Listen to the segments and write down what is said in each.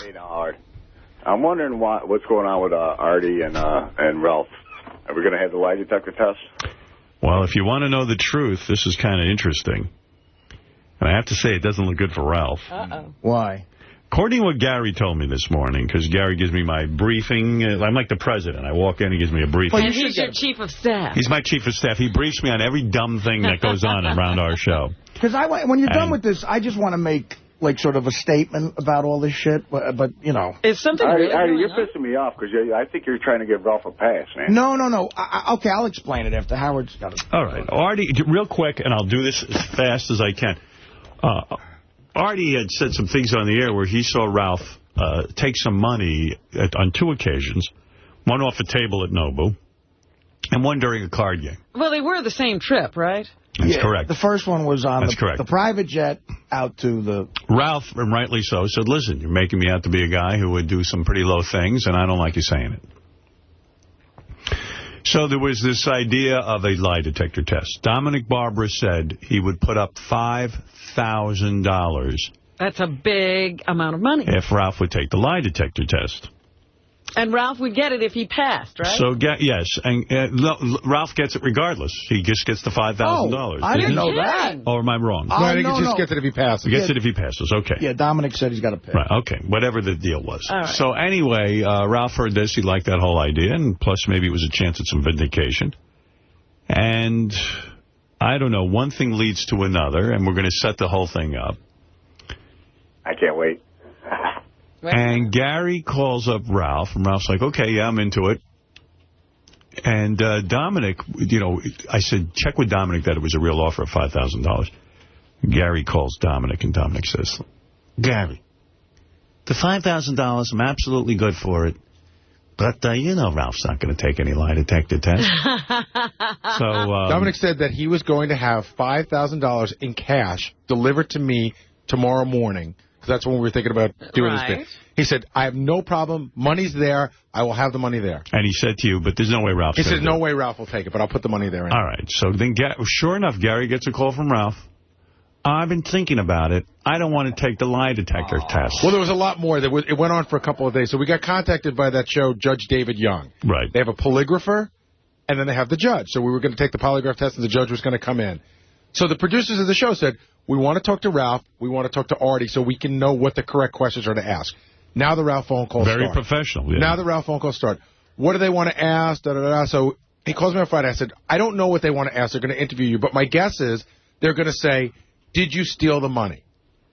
Hey, now, Art. I'm wondering what's going on with Artie and Ralph. Are we going to have the lie detector test? Well, if you want to know the truth, this is kind of interesting. And I have to say, it doesn't look good for Ralph. Uh-oh. Why? According to what Gary told me this morning, because Gary gives me my briefing. I'm like the president. I walk in, he gives me a briefing. And he's your chief of staff. He's my chief of staff. He briefs me on every dumb thing that goes on around our show. Because when you're done with this, I just want to make, like, sort of a statement about all this shit. But you know. Is something Artie, really you're pissing me off because I think you're trying to give Ralph a pass, man. No. Okay, I'll explain it after Howard's got it. All right. Artie, real quick, and I'll do this as fast as I can. Artie had said some things on the air where he saw Ralph take some money on 2 occasions, one off a table at Nobu, and one during a card game. Well, they were the same trip, right? That's correct. The first one was on the private jet out to the... Ralph, and rightly so, said, listen, you're making me out to be a guy who would do some pretty low things, and I don't like you saying it. So there was this idea of a lie detector test. Dominic Barbara said he would put up $5,000. That's a big amount of money. If Ralph would take the lie detector test. And Ralph would get it if he passed, right? So, yes. And Ralph gets it regardless. He just gets the $5,000. Oh, I didn't know that. Or am I wrong? No, I think he just gets it if he passes. He gets it if he passes. Okay. Yeah, Dominic said he's got to pay. Right, okay. Whatever the deal was. All right. So, anyway, Ralph heard this. He liked that whole idea. And plus, maybe it was a chance at some vindication. And I don't know. One thing leads to another. And we're going to set the whole thing up. I can't wait. And Gary calls up Ralph, and Ralph's like, okay, yeah, I'm into it. And Dominic, you know, I said, check with Dominic that it was a real offer of $5,000. Gary calls Dominic, and Dominic says, Gary, the $5,000, I'm absolutely good for it. But, you know, Ralph's not going to take any lie detector test. So Dominic said that he was going to have $5,000 in cash delivered to me tomorrow morning. Because that's when we were thinking about doing this bit. He said, I have no problem. Money's there. I will have the money there. And he said to you, but there's no way Ralph He says, no way Ralph will take it, but I'll put the money there. Anyway. All right. So then, sure enough, Gary gets a call from Ralph. I've been thinking about it. I don't want to take the lie detector test. Well, there was a lot more. It went on for a couple of days. So we got contacted by that show, Judge David Young. Right. They have a polygrapher, and then they have the judge. So we were going to take the polygraph test, and the judge was going to come in. So the producers of the show said, we want to talk to Ralph, we want to talk to Artie, so we can know what the correct questions are to ask. Now the Ralph phone calls start. Very professional. Yeah. Now the Ralph phone calls start. What do they want to ask? Da, da, da, da. So he calls me on Friday. I said, I don't know what they want to ask. They're going to interview you, but my guess is they're going to say, did you steal the money?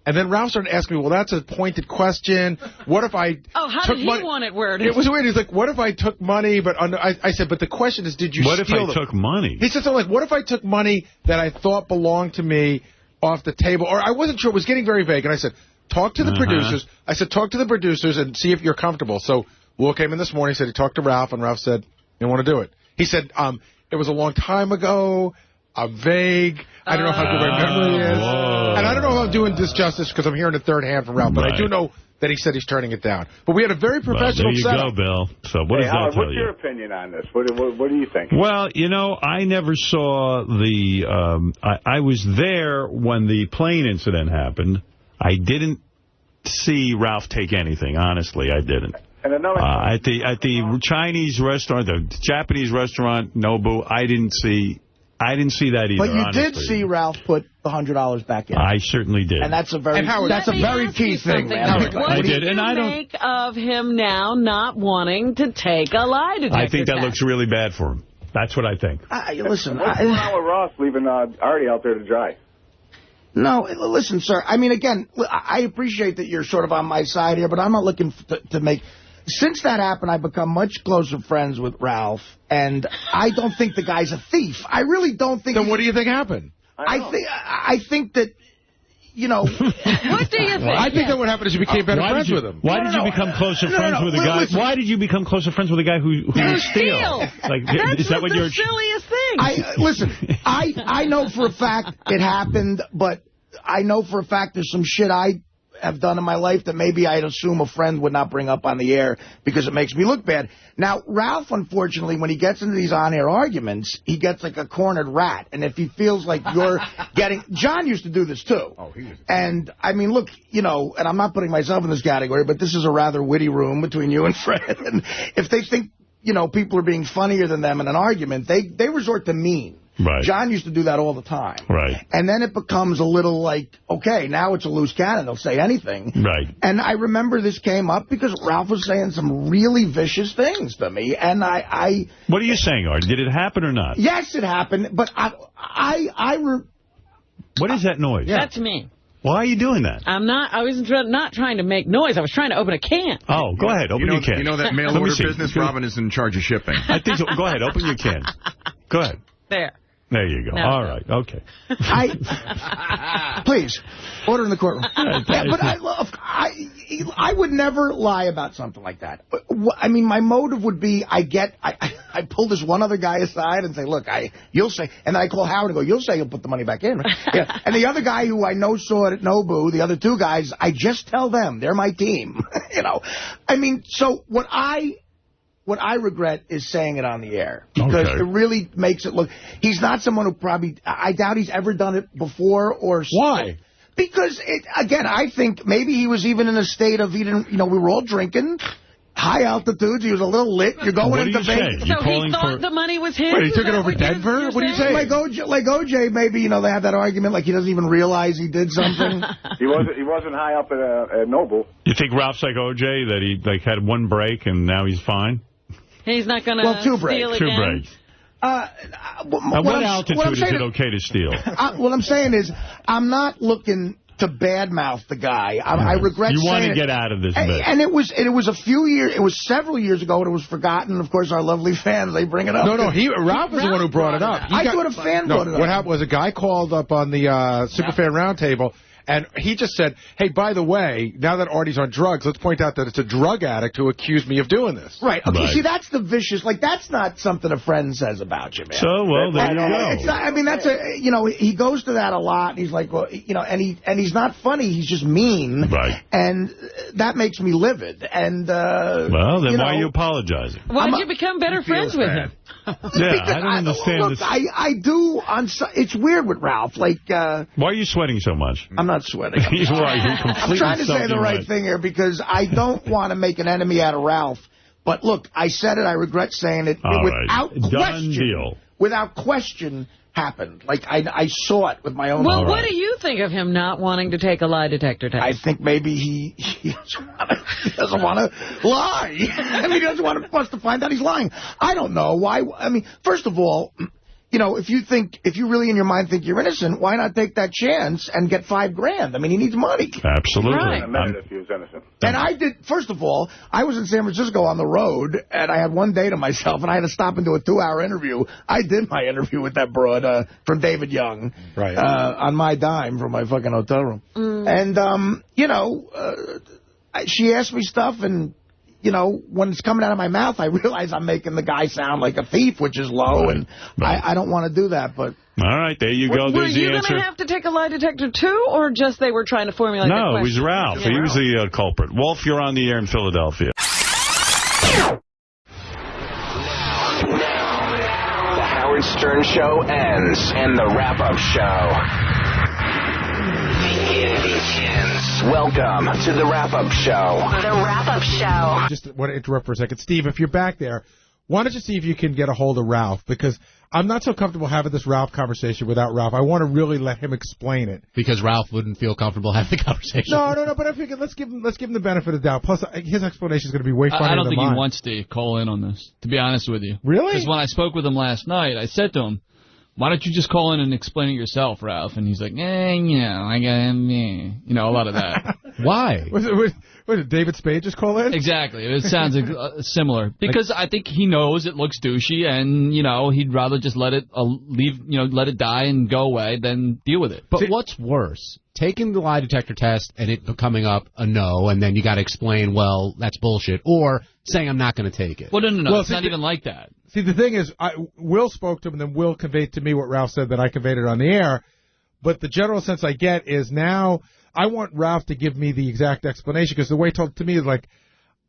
And then Ralph started asking me, well, that's a pointed question. What if I how took did he want it worded? It was weird. He's like, what if I took money? But I said, but the question is, did you steal it? What if I took money? He said something like, what if I took money that I thought belonged to me off the table? Or I wasn't sure. It was getting very vague. And I said, talk to the producers. I said, talk to the producers and see if you're comfortable. So Will came in this morning. He said he talked to Ralph, and Ralph said, you want to do it. He said, it was a long time ago. I'm vague. I don't know how good my memory is. And I don't know if I'm doing this justice because I'm hearing it third hand from Ralph, but I do know that he said he's turning it down. But we had a very professional setup. There you go, Bill. So what does that Howard, tell what's you? your opinion on this? What do you think? Well, you know, I never saw the... I was there when the plane incident happened. I didn't see Ralph take anything. Honestly, I didn't. And another at the Chinese restaurant, the Japanese restaurant, Nobu, I didn't see that either. But you honestly. did see Ralph put the $100 back in. I certainly did. And that's a very key thing, man. What do you make of him now not wanting to take a lie detector I think that test? looks really bad for him. That's what I think. Listen, what's going on with Ross leaving Artie out there to dry? No, listen, sir. I mean, again, I appreciate that you're sort of on my side here, but I'm not looking to make... Since that happened, I've become much closer friends with Ralph, and I don't think the guy's a thief. I really don't think... Then what do you think happened? I think that, you know... What do you think? I think that what happened is you became better friends with him. Why did you become closer friends with a guy? Listen. Why did you become closer friends with a guy who would steal? Like, is that what you're... the silliest thing. Listen, I know for a fact it happened, but I know for a fact there's some shit I have done in my life that maybe I'd assume a friend would not bring up on the air because it makes me look bad. Now, Ralph, unfortunately, when he gets into these on-air arguments, he gets like a cornered rat. And if he feels like you're getting... John used to do this, too. Oh, he was... And, I mean, look, you know, and I'm not putting myself in this category, but this is a rather witty room between you and Fred. And if they think, you know, people are being funnier than them in an argument, they resort to mean. Right. John used to do that all the time. Right. And then it becomes a little like, okay, now it's a loose cannon. They'll say anything. Right. And I remember this came up because Ralph was saying some really vicious things to me. And I What are you saying, Art? Did it happen or not? Yes, it happened. But What is that noise? Yeah. That's me. Why are you doing that? I was not trying to make noise. I was trying to open a can. Oh, go ahead. Open your can. You know that mail order business? Robin is in charge of shipping. I think so. Go ahead. Open your can. Go ahead. There you go. No. All right. Okay. Please, order in the courtroom. Yeah, but I would never lie about something like that. I mean, my motive would be I pull this one other guy aside and say, look, you'll say, and then I call Howard and go, you'll say you'll put the money back in. Right? Yeah. And the other guy who I know saw it at Nobu, the other two guys, I just tell them they're my team. You know, I mean, so what I regret is saying it on the air, because it really makes it look... He's not someone who probably... I doubt he's ever done it before or... Why? Because, again, I think maybe he was even in a state of... we were all drinking, high altitudes, he was a little lit, you're going into Vegas. So he thought the money was his? Wait, he took it over Denver? What are you saying? Like OJ, maybe, they had that argument, like he doesn't even realize he did something. He wasn't high up at Noble. You think Ralph's like OJ, that he had one break and now he's fine? He's not going to steal again? Two breaks. At what altitude is it okay to steal? What I'm saying is, I'm not looking to badmouth the guy. I regret saying it. You want to get out of this bit. And it was a few years, it was several years ago, and it was forgotten. Of course, our lovely fans, they bring it up. No, Ralph was the one who brought it up. I thought a fan brought it up. What happened was a guy called up on the Superfan Roundtable, and he just said, hey, by the way, now that Artie's on drugs, let's point out that it's a drug addict who accused me of doing this. Right. Okay, see, that's the vicious, that's not something a friend says about you, man. So, well, there you go. It's not, I mean, that's he goes to that a lot, and he's like, well, and he's not funny, he's just mean. Right. And that makes me livid. And, well, then why are you apologizing? Why did you become better friends with him? Yeah, I don't understand this. I do, it's weird with Ralph, why are you sweating so much? I'm not sweating. You're right, you're completely I'm trying to say the right thing here, because I don't want to make an enemy out of Ralph. But look, I said it, I regret saying it. Without question. Deal. Without question, happened. I saw it with my own eyes. Well, what do you think of him not wanting to take a lie detector test? I think maybe he doesn't want to lie. I mean, he doesn't want us to find out he's lying. I don't know why. I mean, first of all, if you really in your mind think you're innocent, why not take that chance and get $5,000? I mean, he needs money. Absolutely. Right. A minute if he was innocent. And I did, first of all, I was in San Francisco on the road, and I had one day to myself, and I had to stop and do a 2-hour interview. I did my interview with that broad from David Young. Right. On my dime from my fucking hotel room. And, she asked me stuff, and... when it's coming out of my mouth, I realize I'm making the guy sound like a thief, which is low, and I don't want to do that. But all right, there you go. Were There's you the answer. going to have to take a lie detector, too, or just they were trying to formulate the question? No, it was Ralph. Yeah. He was the culprit. Wolf, you're on the air in Philadelphia. The Howard Stern Show ends, and the wrap-up show begins. Welcome to the wrap-up show. The wrap-up show. Just want to interrupt for a second. Steve, if you're back there, why don't you see if you can get a hold of Ralph? Because I'm not so comfortable having this Ralph conversation without Ralph. I want to really let him explain it. Because Ralph wouldn't feel comfortable having the conversation. No, but I figured let's give him the benefit of the doubt. Plus, his explanation is going to be way funnier than mine. I don't think he wants to call in on this, to be honest with you. Really? Because when I spoke with him last night, I said to him, why don't you just call in and explain it yourself, Ralph? And he's like, I got a lot of that. Why? Was it David Spade just call in? Exactly. It sounds similar. Because I think he knows it looks douchey, and, he'd rather just let it let it die and go away than deal with it. But what's worse? Taking the lie detector test and it becoming up a no, and then you got to explain, well, that's bullshit, or saying I'm not going to take it. Well, no. It's not even like that. See, the thing is, Will spoke to him, and then Will conveyed to me what Ralph said, that I conveyed it on the air. But the general sense I get is now I want Ralph to give me the exact explanation, because the way he told it to me is like,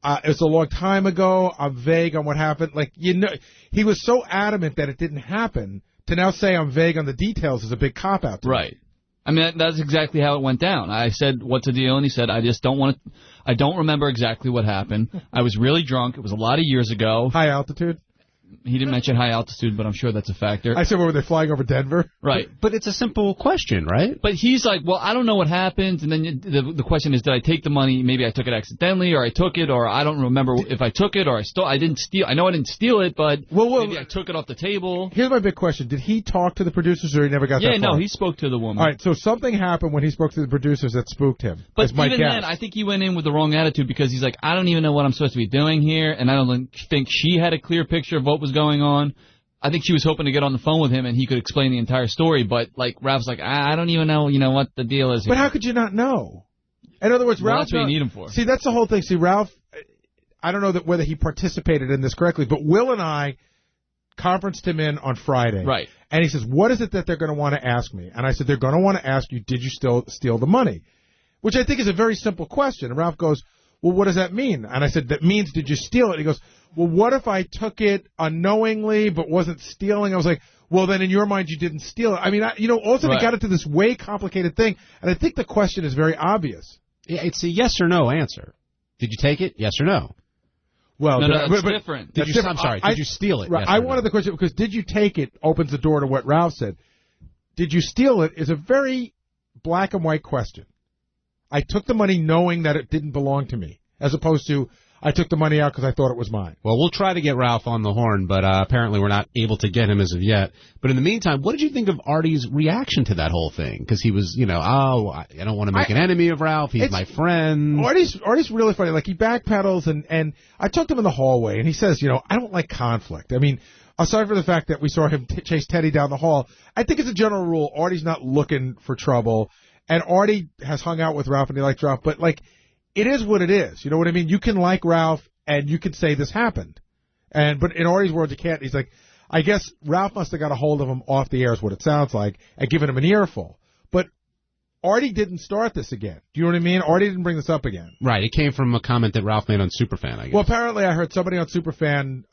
it's a long time ago, I'm vague on what happened. Like, he was so adamant that it didn't happen, to now say I'm vague on the details is a big cop-out to me. Right. I mean, that's exactly how it went down. I said, what's the deal? And he said, I don't remember exactly what happened. I was really drunk. It was a lot of years ago. High altitude? He didn't mention high altitude, but I'm sure that's a factor. I said, were they flying over Denver? Right. But it's a simple question, right? But he's like, well, I don't know what happened. And then the question is, did I take the money? Maybe I took it accidentally, or I took it, or I don't remember if I took it, or I didn't steal. I know I didn't steal it, but maybe I took it off the table. Here's my big question. Did he talk to the producers, or he never got that far? Yeah, no, he spoke to the woman. All right, so something happened when he spoke to the producers that spooked him. But even then, I think he went in with the wrong attitude, because he's like, I don't even know what I'm supposed to be doing here, and I don't think she had a clear picture of what was going on. I think she was hoping to get on the phone with him and he could explain the entire story, but like Ralph's like, I don't even know, what the deal is here. But how could you not know? In other words, Ralph. That's what you need him for. See, that's the whole thing. See, Ralph, I don't know whether he participated in this correctly, but Will and I conferenced him in on Friday. Right. And he says, what is it that they're going to want to ask me? And I said, they're going to want to ask you, did you still steal the money? Which I think is a very simple question. And Ralph goes, well, what does that mean? And I said, that means did you steal it? He goes, well, what if I took it unknowingly but wasn't stealing? I was like, well, then in your mind you didn't steal it. I mean, also they got into this way complicated thing, and I think the question is very obvious. Yeah, it's a yes or no answer. Did you take it? Yes or no? Well, that's different. I'm sorry. Did you steal it? Right, yes I wanted the question because did you take it opens the door to what Ralph said. Did you steal it is a very black and white question. I took the money knowing that it didn't belong to me, as opposed to I took the money out because I thought it was mine. Well, we'll try to get Ralph on the horn, but apparently we're not able to get him as of yet. But in the meantime, what did you think of Artie's reaction to that whole thing? Because he was, I don't want to make an enemy of Ralph. He's my friend. Artie's really funny. Like, he backpedals, and I talked to him in the hallway, and he says, I don't like conflict. I mean, aside from the fact that we saw him chase Teddy down the hall, I think as a general rule, Artie's not looking for trouble. And Artie has hung out with Ralph, and he likes Ralph, but, like, it is what it is. You know what I mean? You can like Ralph, and you can say this happened. But in Artie's world, you can't. He's like, I guess Ralph must have got a hold of him off the air is what it sounds like, and given him an earful. But Artie didn't start this again. Do you know what I mean? Artie didn't bring this up again. Right. It came from a comment that Ralph made on Superfan, I guess. Well, apparently I heard somebody on Superfan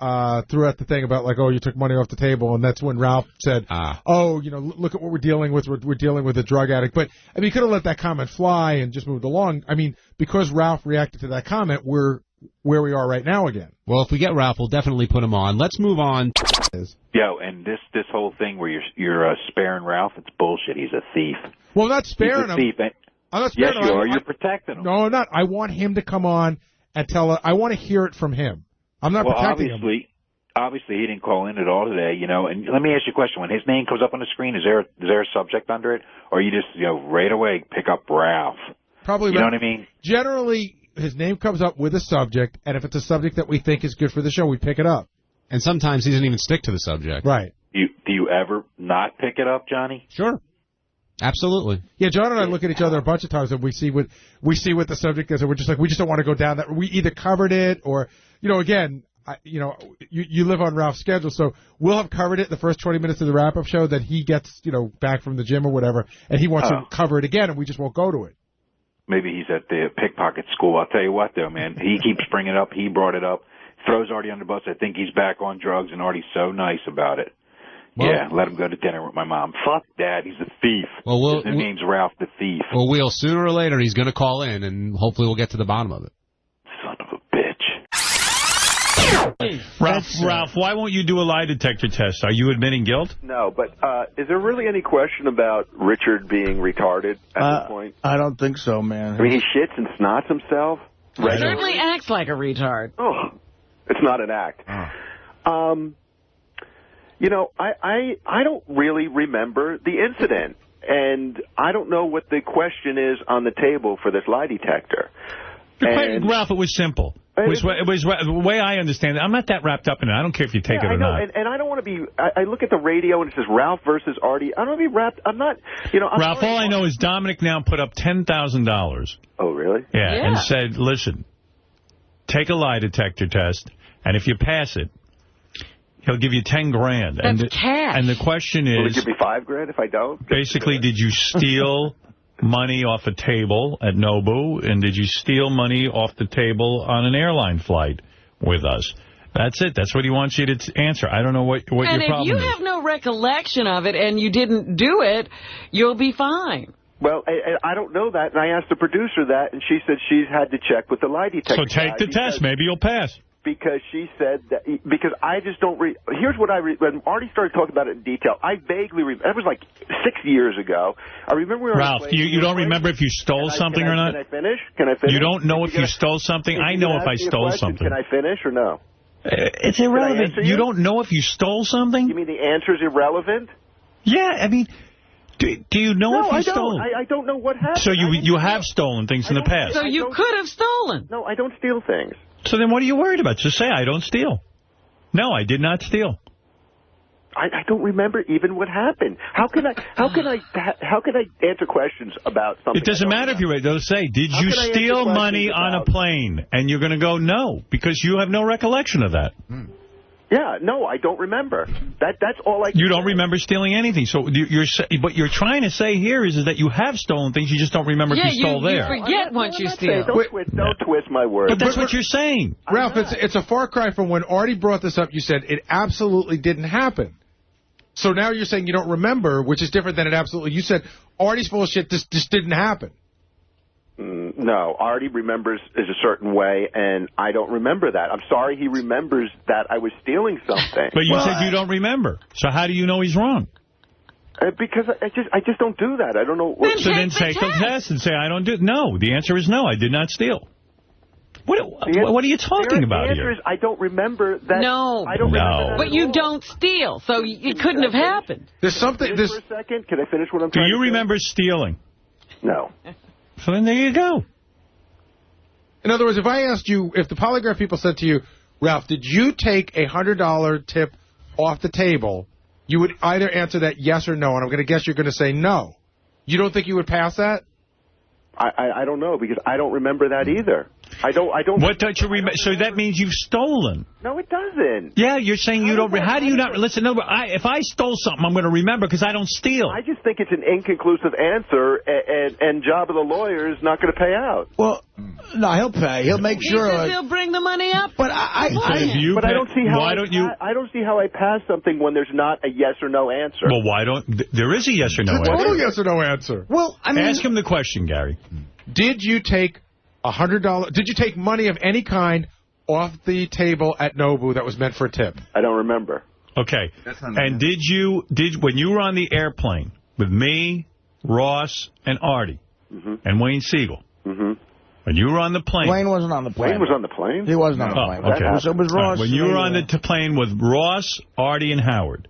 threw out the thing about, like, oh, you took money off the table, and that's when Ralph said, look at what we're dealing with. We're dealing with a drug addict. But, I mean, you could have let that comment fly and just moved along. I mean, because Ralph reacted to that comment, we're where we are right now again. Well, if we get Ralph, we'll definitely put him on. Let's move on. Yo, and this whole thing where you're sparing Ralph, it's bullshit. He's a thief. Well, I'm not sparing him. Thief. I'm not sparing him. Yes, you are. You're protecting him. No, I'm not. I want him to come on and tell. I want to hear it from him. I'm not protecting him. Obviously, he didn't call in at all today. And let me ask you a question: when his name comes up on the screen, is there a subject under it, or you just right away pick up Ralph? Probably. You know what I mean? Generally, his name comes up with a subject, and if it's a subject that we think is good for the show, we pick it up. And sometimes he doesn't even stick to the subject. Right. Do you ever not pick it up, Johnny? Sure. Absolutely. Yeah, John and I look at each other a bunch of times, and we see what the subject is, and we're just like, we just don't want to go down that. We either covered it, or again, you live on Ralph's schedule, so we'll have covered it the first 20 minutes of the wrap-up show. Then he gets back from the gym or whatever, and he wants to cover it again, and we just won't go to it. Maybe he's at the pickpocket school. I'll tell you what, though, man. He keeps bringing it up. He brought it up. Throws Artie under the bus. I think he's back on drugs, and Artie's so nice about it. Well, yeah, let him go to dinner with my mom. Fuck Dad. He's a thief. Well, his name's Ralph the Thief. Well, sooner or later, he's going to call in, and hopefully we'll get to the bottom of it. Son of a bitch. Hey, Ralph, why won't you do a lie detector test? Are you admitting guilt? No, but is there really any question about Richard being retarded at this point? I don't think so, man. I mean, he shits and snots himself. He certainly acts like a retard. Oh, it's not an act. I don't really remember the incident, and I don't know what the question is on the table for this lie detector. Ralph, it was simple. It was the way I understand it. I'm not that wrapped up in it. I don't care if you take it or not. And I don't want to be. I look at the radio and it says Ralph versus Artie. I don't want to be wrapped. I'm not. Ralph, all I know is Dominic now put up $10,000. Oh, really? Yeah, and said, listen, take a lie detector test, and if you pass it, he'll give you 10 grand. That's cash. And the question is... Will he give me $5 if I don't? Basically, did you steal money off a table at Nobu, and did you steal money off the table on an airline flight with us? That's it. That's what he wants you to answer. I don't know what your problem is. And if you have no recollection of it and you didn't do it, you'll be fine. Well, I don't know that, and I asked the producer that, and she said she's had to check with the lie detector. So take the test. Maybe you'll pass. Because she said that, because I just don't here's what when Artie started talking about it in detail, I vaguely that was like 6 years ago. I remember we were Ralph, you don't remember if you stole something or not? Can I finish? Can I finish? You don't know if you stole something? I know if I stole something. Can I finish or no? It's irrelevant. You don't know if you stole something? You mean the answer's irrelevant? Yeah, I mean, do you know if you stole? I don't know what happened. So you have stolen things in the past? So you could have stolen. No, I don't steal things. So then what are you worried about? Just say, I don't steal. No, I did not steal. I don't remember even what happened. How can I answer questions about something? It doesn't matter if you're right. They'll say, did you steal money on a plane? And you're going to go, no, because you have no recollection of that. Yeah, no, I don't remember. That's all I can You don't say. remember stealing anything. So what you're trying to say here is that you have stolen things, you just don't remember if you stole there. You forget once you steal. Don't twist my words. But that's what you're saying. Ralph, it's a far cry from when Artie brought this up. You said it absolutely didn't happen. So now you're saying you don't remember, which is different than it absolutely... You said Artie's full of shit, this didn't happen. No, Artie remembers is a certain way, and I don't remember that. I'm sorry he remembers that I was stealing something. But you said you don't remember. So how do you know he's wrong? Because I just don't do that. I don't know. So then take the test and say, I don't do... No, the answer is no, I did not steal. What are you talking about here? The answer is I don't remember that. No. I don't remember that. But you don't steal, so it couldn't have happened. There's something... For a second, can I finish what I'm Do trying you to say? remember stealing? No. So then there you go. In other words, if I asked you, if the polygraph people said to you, Ralph, did you take a $100 tip off the table, you would either answer that yes or no, and I'm going to guess you're going to say no. You don't think you would pass that? I don't know, because I don't remember that either. I don't. What don't you remember? So that means you've stolen. No, it doesn't. Yeah, you're saying you don't. How do you not? Listen, no. If I stole something, I'm going to remember because I don't steal. I just think it's an inconclusive answer, and job of the lawyer is not going to pay out. Well, no, he'll pay. He'll make sure. He says he'll bring the money up. But I don't see how. I don't see how I pass something when there's not a yes or no answer. Well, why don't? There is a yes or no answer. Total yes or no answer. Well, I mean, ask him the question, Gary. Did you take $100? Did you take money of any kind off the table at Nobu that was meant for a tip? I don't remember. Okay. And when you were on the airplane with me, Ross, and Artie, and Wayne Siegel, when you were on the plane... Wayne wasn't on the plane. Wayne was on the plane? He wasn't on the plane. Okay. So it was Ross. When you were on the plane with Ross, Artie, and Howard,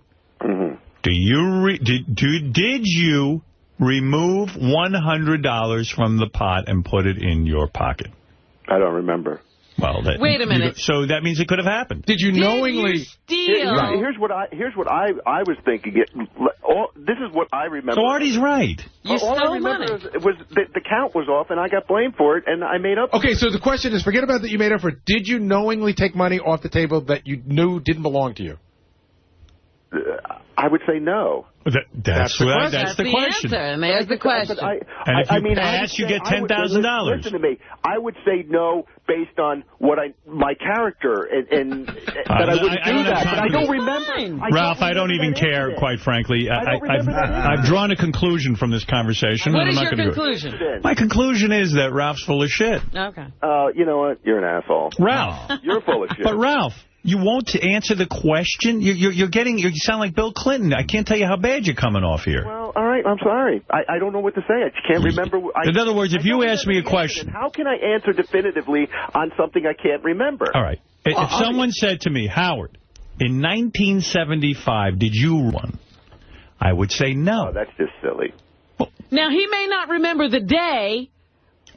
did you remove $100 from the pot and put it in your pocket? I don't remember. Well, wait a minute. So that means it could have happened. Did you knowingly steal? Here's what I was thinking. This is what I remember. So Artie's right. You all stole I remember money. was the count was off, and I got blamed for it, and I made up. Okay, so the question is, forget about that you made up for it. Did you knowingly take money off the table that you knew didn't belong to you? I would say no. That's the question. Answer, and there's the question. And if you pass, you get $10,000. Listen to me. I would say no based on what my character, and that I wouldn't do that. But I don't remember. Ralph, I don't even care, quite frankly. I've drawn a conclusion from this conversation. What is your conclusion? My conclusion is that Ralph's full of shit. Okay. You know what? You're an asshole. Ralph. You're full of shit. But Ralph, you won't answer the question? You sound like Bill Clinton. I can't tell you how bad you're coming off here. Well, all right, I'm sorry. I don't know what to say. I can't remember. In other words, if you ask me a question... How can I answer definitively on something I can't remember? All right. If someone said to me, Howard, in 1975, did you run? I would say no. Oh, that's just silly. Now, he may not remember the day.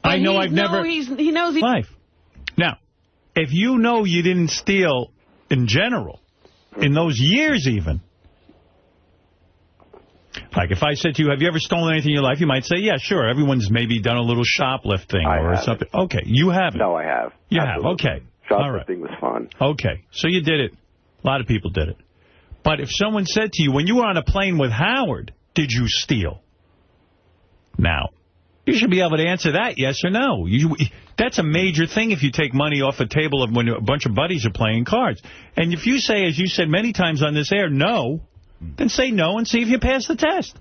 I know I've never... He knows he... Life. Now, if you know you didn't steal in general, in those years even, like if I said to you, have you ever stolen anything in your life? You might say, yeah, sure. Everyone's maybe done a little shoplifting or something. Okay, you haven't. No, I have. You have, okay. Shoplifting was fun. Okay, so you did it. A lot of people did it. But if someone said to you, when you were on a plane with Howard, did you steal? Now, you should be able to answer that, yes or no. That's a major thing if you take money off the table of when a bunch of buddies are playing cards. And if you say, as you said many times on this air, no, then say no and see if you pass the test.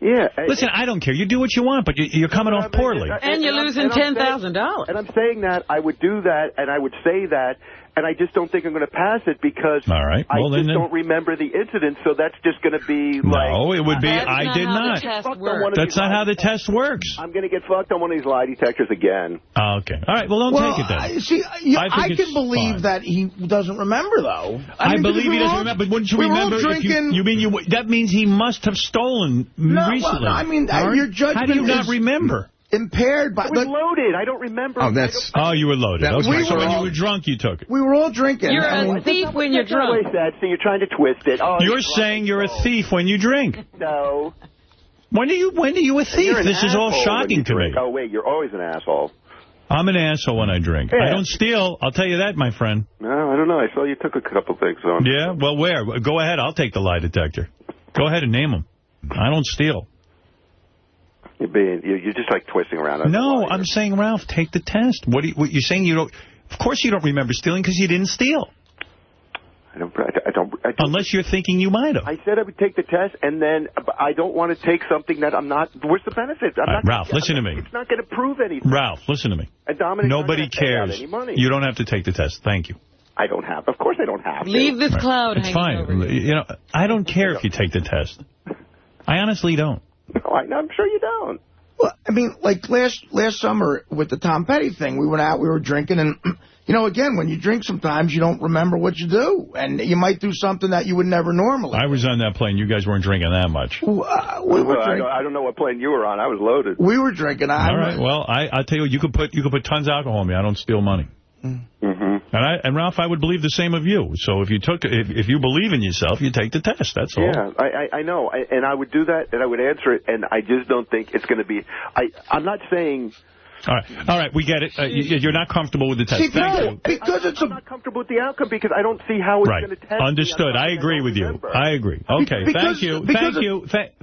Yeah. Listen, I don't care. You do what you want, but you're coming off poorly. And you're losing $10,000. And I'm saying that I would do that, and I would say that, and I just don't think I'm going to pass it because I just don't remember the incident, so that's just going to be like... No, it would be, I did not. That's not how the test works. I'm going to get fucked on one of these lie detectors again. Okay. All right, well, don't take it then. See, I can believe that he doesn't remember, though. I believe he doesn't remember, but wouldn't you remember if that means he must have stolen recently. Well, no, I mean, your judgment how do you not remember? Impaired by... I was loaded. I don't remember. Oh, you were loaded. Okay. So when you were drunk, you took it. We were all drinking. You're a thief when you're drunk. So you're trying to twist it. Oh, you're saying you're a thief when you drink. No. When are you a thief? This is all shocking to me. Oh, wait, you're always an asshole. I'm an asshole when I drink. Yeah. I don't steal. I'll tell you that, my friend. No, I don't know. I saw you took a couple things. So yeah? Well, where? Go ahead. I'll take the lie detector. Go ahead and name them. I don't steal. You're just like twisting around. No, I'm saying, Ralph, take the test. What you're saying you don't... Of course you don't remember stealing because you didn't steal. I don't. Unless you're thinking you might have. I said I would take the test, and then I don't want to take something that I'm not... Where's the benefit? Ralph, listen to me. It's not going to prove anything. Ralph, listen to me. Nobody cares. You don't have to take the test. Thank you. I don't have. Of course I don't have to. Leave this cloud hanging over you. You know, I don't care if you take the test. I honestly don't. No, I'm sure you don't. Well, I mean, like last summer with the Tom Petty thing, we went out, we were drinking, and, you know, again, when you drink sometimes, you don't remember what you do. And you might do something that you would never normally. I was on that plane. You guys weren't drinking that much. We were drinking. I don't know what plane you were on. I was loaded. We were drinking. All right. Well, I'll tell you, you could put tons of alcohol on me. I don't steal money. Mm-hmm. And Ralph, I would believe the same of you. So if you believe in yourself, you take the test. That's all. Yeah, I know, and I would do that, and I would answer it, and I just don't think it's going to be. I'm not saying. All right, we get it. You're not comfortable with the test. See, because I'm not comfortable with the outcome because I don't see how it's going to test. Understood. I agree with you. I agree. Okay. Thank you.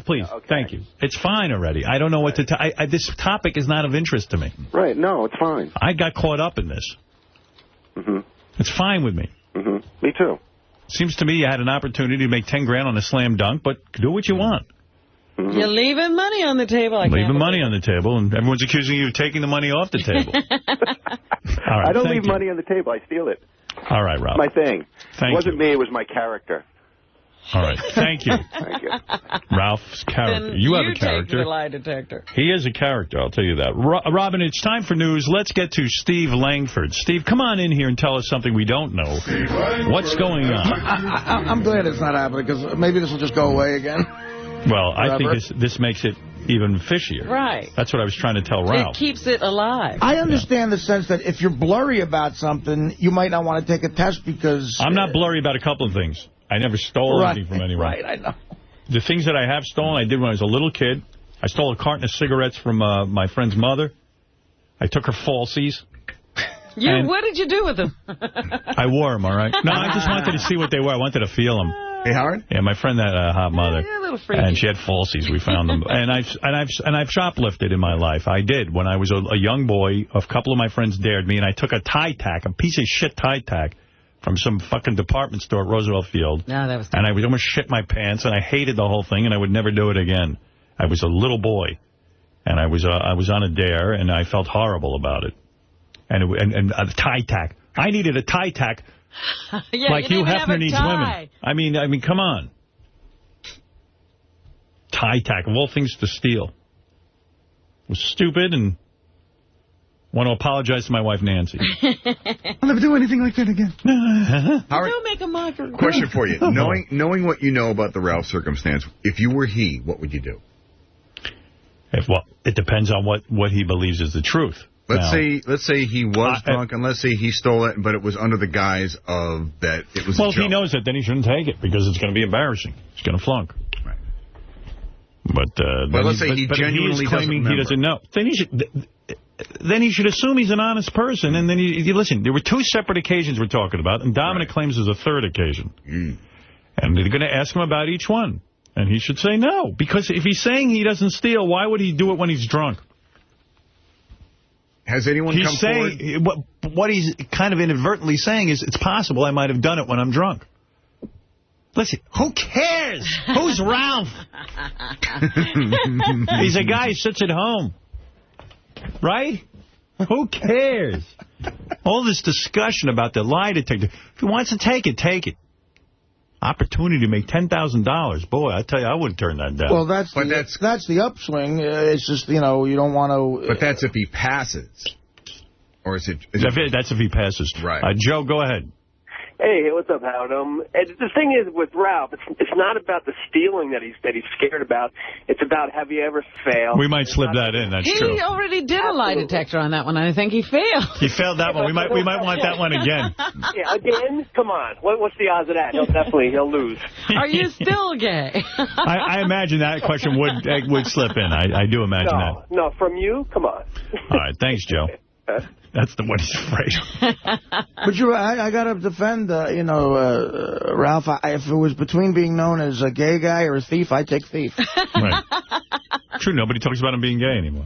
Please. Okay. Thank you. It's fine already. I don't know what to tell. This topic is not of interest to me. Right. No, it's fine. I got caught up in this. Mm-hmm. It's fine with me. Mm-hmm. Me too. Seems to me you had an opportunity to make 10 grand on a slam dunk, but do what you want. Mm-hmm. You're leaving money on the table. Leaving money on the table, and everyone's accusing you of taking the money off the table. All right, I don't leave money on the table. I steal it. All right, Ralph. My thing. Thank you. It wasn't me. It was my character. All right. Thank you. Thank you. Ralph's character. You have a character. Take the lie detector. He is a character, I'll tell you that. Robin, it's time for news. Let's get to Steve Langford. Steve, come on in here and tell us something we don't know. What's going on? I'm glad it's not happening, because maybe this will just go away again. Well, I think this makes it even fishier. Right. That's what I was trying to tell Ralph. It keeps it alive. I understand the sense that if you're blurry about something, you might not want to take a test because... I'm not blurry about a couple of things. I never stole anything from anyone. Right, I know. The things that I have stolen, I did when I was a little kid. I stole a carton of cigarettes from my friend's mother. I took her falsies. What did you do with them? I wore them, all right? No, I just wanted to see what they were. I wanted to feel them. Hey, Howard? Yeah, my friend had a hot mother. Yeah, a little freaky. And she had falsies. We found them. And I've shoplifted in my life. I did. When I was a young boy, a couple of my friends dared me, and I took a tie tack, a piece of shit tie tack, from some fucking department store at Roosevelt Field. No, that was and I would almost shit my pants, and I hated the whole thing, and I would never do it again. I was a little boy, and I was on a dare, and I felt horrible about it. And a tie tack. I needed a tie tack like Hugh Hefner needs women. I mean, come on. Tie tack, of all things to steal. It was stupid, and want to apologize to my wife, Nancy. I'll never do anything like that again. Howard, don't make a mockery. Question for you. Knowing what you know about the Ralph circumstance, if you were he, what would you do? Well, it depends on what he believes is the truth. Let's say he was drunk, and let's say he stole it, but it was under the guise of that it was a joke. Well, if he knows it, then he shouldn't take it, because it's going to be embarrassing. He's going to flunk. Right. But let's say he genuinely doesn't know. Then he should assume he's an honest person, and then listen, there were 2 separate occasions we're talking about, and Dominic claims there's a third occasion. And they're going to ask him about each one. And he should say no. Because if he's saying he doesn't steal, why would he do it when he's drunk? Has anyone come forward? What he's kind of inadvertently saying is, it's possible I might have done it when I'm drunk. Listen, who cares? Who's Ralph? He's a guy who sits at home. Right? Who cares? All this discussion about the lie detector. If he wants to take it, take it. Opportunity to make $10,000. Boy, I tell you, I wouldn't turn that down. Well, that's the upswing. It's just, you don't want to... But that's if he passes. Or is it... That's if he passes. Right. Joe, go ahead. Hey, what's up, Howard? And the thing is with Ralph, it's not about the stealing that he's scared about. It's about, have you ever failed? We might slip that in. That's true. He already did a lie detector on that one. I think he failed. He failed that one. We might want that one again. Yeah, again? Come on. What's the odds of that? He'll lose. Are you still gay? I imagine that question would slip in. I do imagine that. No, from you? Come on. All right. Thanks, Joe. That's the one he's afraid of. But I got to defend, Ralph. If it was between being known as a gay guy or a thief, I'd take thief. Right. True, nobody talks about him being gay anymore.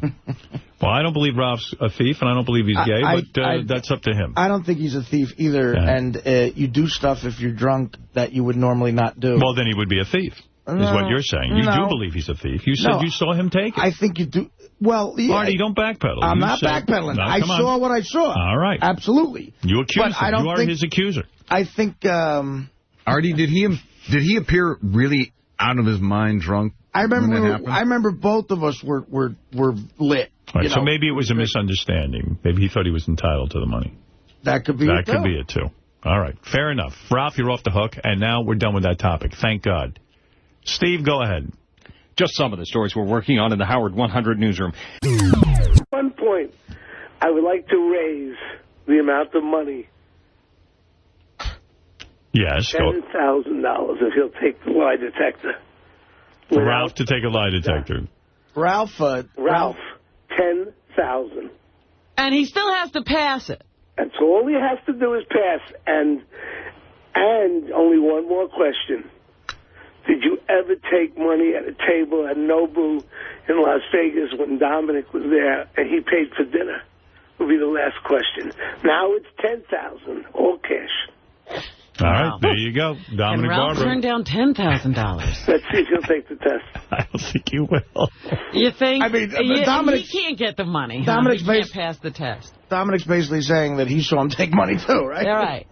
Well, I don't believe Ralph's a thief, and I don't believe he's gay, but that's up to him. I don't think he's a thief either, and you do stuff if you're drunk that you would normally not do. Well, then he would be a thief, is what you're saying. You do believe he's a thief. You said you saw him take it. I think you do. Well, yeah. Artie, don't backpedal. I'm not backpedaling. I saw what I saw. All right. Absolutely. You accuse him. You are his accuser. I think... Artie, did he appear really out of his mind drunk? I remember both of us were lit. Right, so maybe it was a misunderstanding. Maybe he thought he was entitled to the money. That could be it, That could be it, too. All right. Fair enough. Ralph, you're off the hook, and now we're done with that topic. Thank God. Steve, go ahead. Just some of the stories we're working on in the Howard 100 newsroom. One point, I would like to raise the amount of money. Yes. $10,000 if he'll take the lie detector. Ralph to take a lie detector. Ralph, 10,000. And he still has to pass it. That's all he has to do is pass. And only one more question. Did you ever take money at a table at Nobu in Las Vegas when Dominic was there and he paid for dinner? Will be the last question. Now it's $10,000, all cash. All right, there you go. Dominic and Ralph Barber. turned down $10,000. Let's see if he'll take the test. I don't think he will. You think? I mean, he can't get the money. Dominic's he can't pass the test. Dominic's basically saying that he saw him take money, too, right? All right.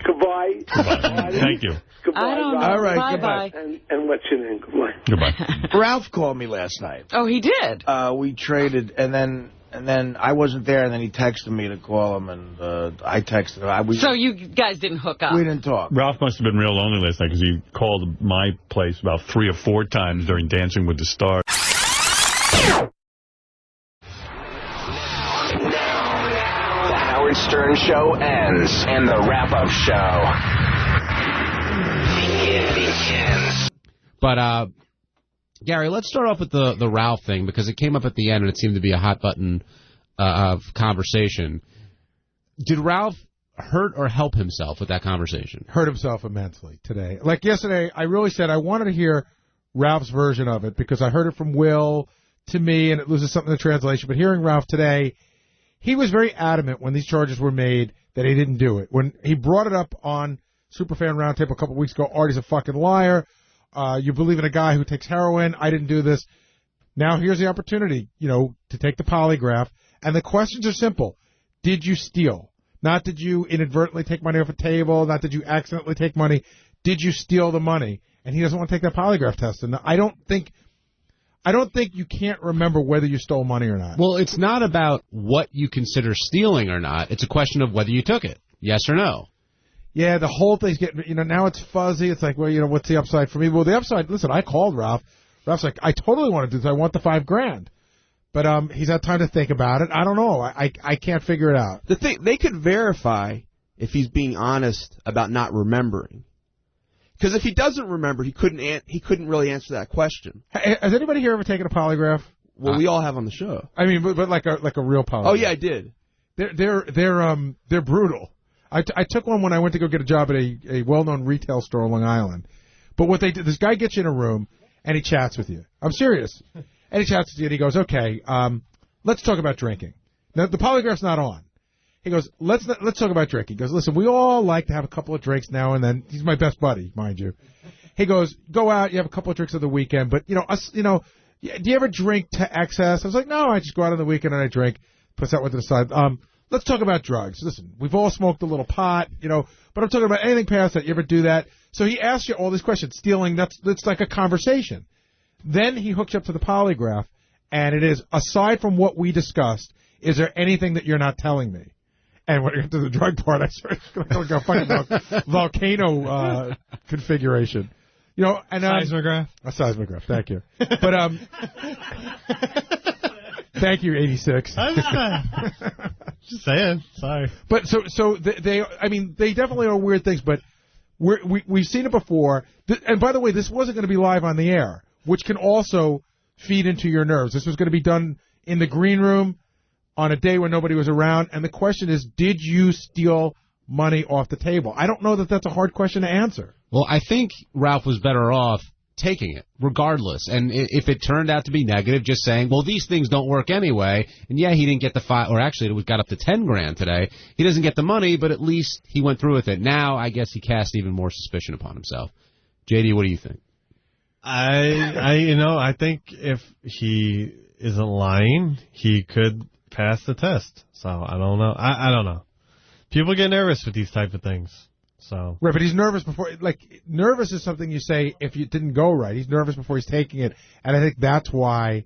Goodbye. Thank you. Goodbye. I don't know. All right, Bye-bye. And what's your name? Goodbye. Goodbye. Ralph called me last night. Oh, he did? We traded, and then I wasn't there, and then he texted me to call him, and I texted him. So you guys didn't hook up? We didn't talk. Ralph must have been real lonely last night because he called my place about 3 or 4 times during Dancing with the Stars. The Howard Stern Show ends, and the wrap-up show begins. But, Gary, let's start off with the Ralph thing, because it came up at the end, and it seemed to be a hot-button of conversation. Did Ralph hurt or help himself with that conversation? Hurt himself immensely today. Like yesterday, I really said I wanted to hear Ralph's version of it, because I heard it from Will to me, and it loses something in the translation. But hearing Ralph today, he was very adamant when these charges were made that he didn't do it. When he brought it up on Superfan Roundtable a couple weeks ago, Artie's a fucking liar. You believe in a guy who takes heroin. I didn't do this. Now here's the opportunity, to take the polygraph. And the questions are simple. Did you steal? Not did you inadvertently take money off a table. Not did you accidentally take money. Did you steal the money? And he doesn't want to take that polygraph test. And I don't think you can't remember whether you stole money or not. Well, it's not about what you consider stealing or not. It's a question of whether you took it. Yes or no. Yeah, the whole thing's getting, now it's fuzzy. It's like, well, what's the upside for me? Well, the upside, listen, I called Ralph. Ralph's like, I totally want to do this. I want the $5,000. But he's had time to think about it. I don't know. I can't figure it out. The thing, they could verify if he's being honest about not remembering. Because if he doesn't remember, he couldn't really answer that question. Has anybody here ever taken a polygraph? Well, we all have on the show. I mean, but like a real polygraph. Oh yeah, I did. They're brutal. I took one when I went to go get a job at a well-known retail store on Long Island. But what they did, this guy gets you in a room, and he chats with you. I'm serious. And he chats with you, and he goes, okay, let's talk about drinking. Now, the polygraph's not on. He goes, let's talk about drinking. He goes, listen, we all like to have a couple of drinks now and then. He's my best buddy, mind you. He goes, go out, you have a couple of drinks on the weekend, but, do you ever drink to excess? I was like, no, I just go out on the weekend and I drink. Puts that one to the side. Let's talk about drugs. Listen, we've all smoked a little pot, but I'm talking about anything past that. You ever do that? So he asks you all these questions. Stealing, that's like a conversation. Then he hooks you up to the polygraph, and it is, aside from what we discussed, is there anything that you're not telling me? And when I get to the drug part, I started like a fucking volcano configuration. And seismograph? A seismograph, thank you. But thank you, 86. Just saying, sorry. But so they definitely are weird things, but we've seen it before. And by the way, this wasn't going to be live on the air, which can also feed into your nerves. This was going to be done in the green room on a day when nobody was around, and the question is, did you steal money off the table? I don't know that that's a hard question to answer. Well, I think Ralph was better off taking it, regardless. And if it turned out to be negative, just saying, well, these things don't work anyway, and yeah, he didn't get the or actually, it got up to $10,000 today. He doesn't get the money, but at least he went through with it. Now, I guess he cast even more suspicion upon himself. JD, what do you think? I think if he isn't lying, he could pass the test. So I don't know. I don't know. People get nervous with these type of things. So right, but he's nervous before. Nervous is something you say if it didn't go right. He's nervous before he's taking it, and I think that's why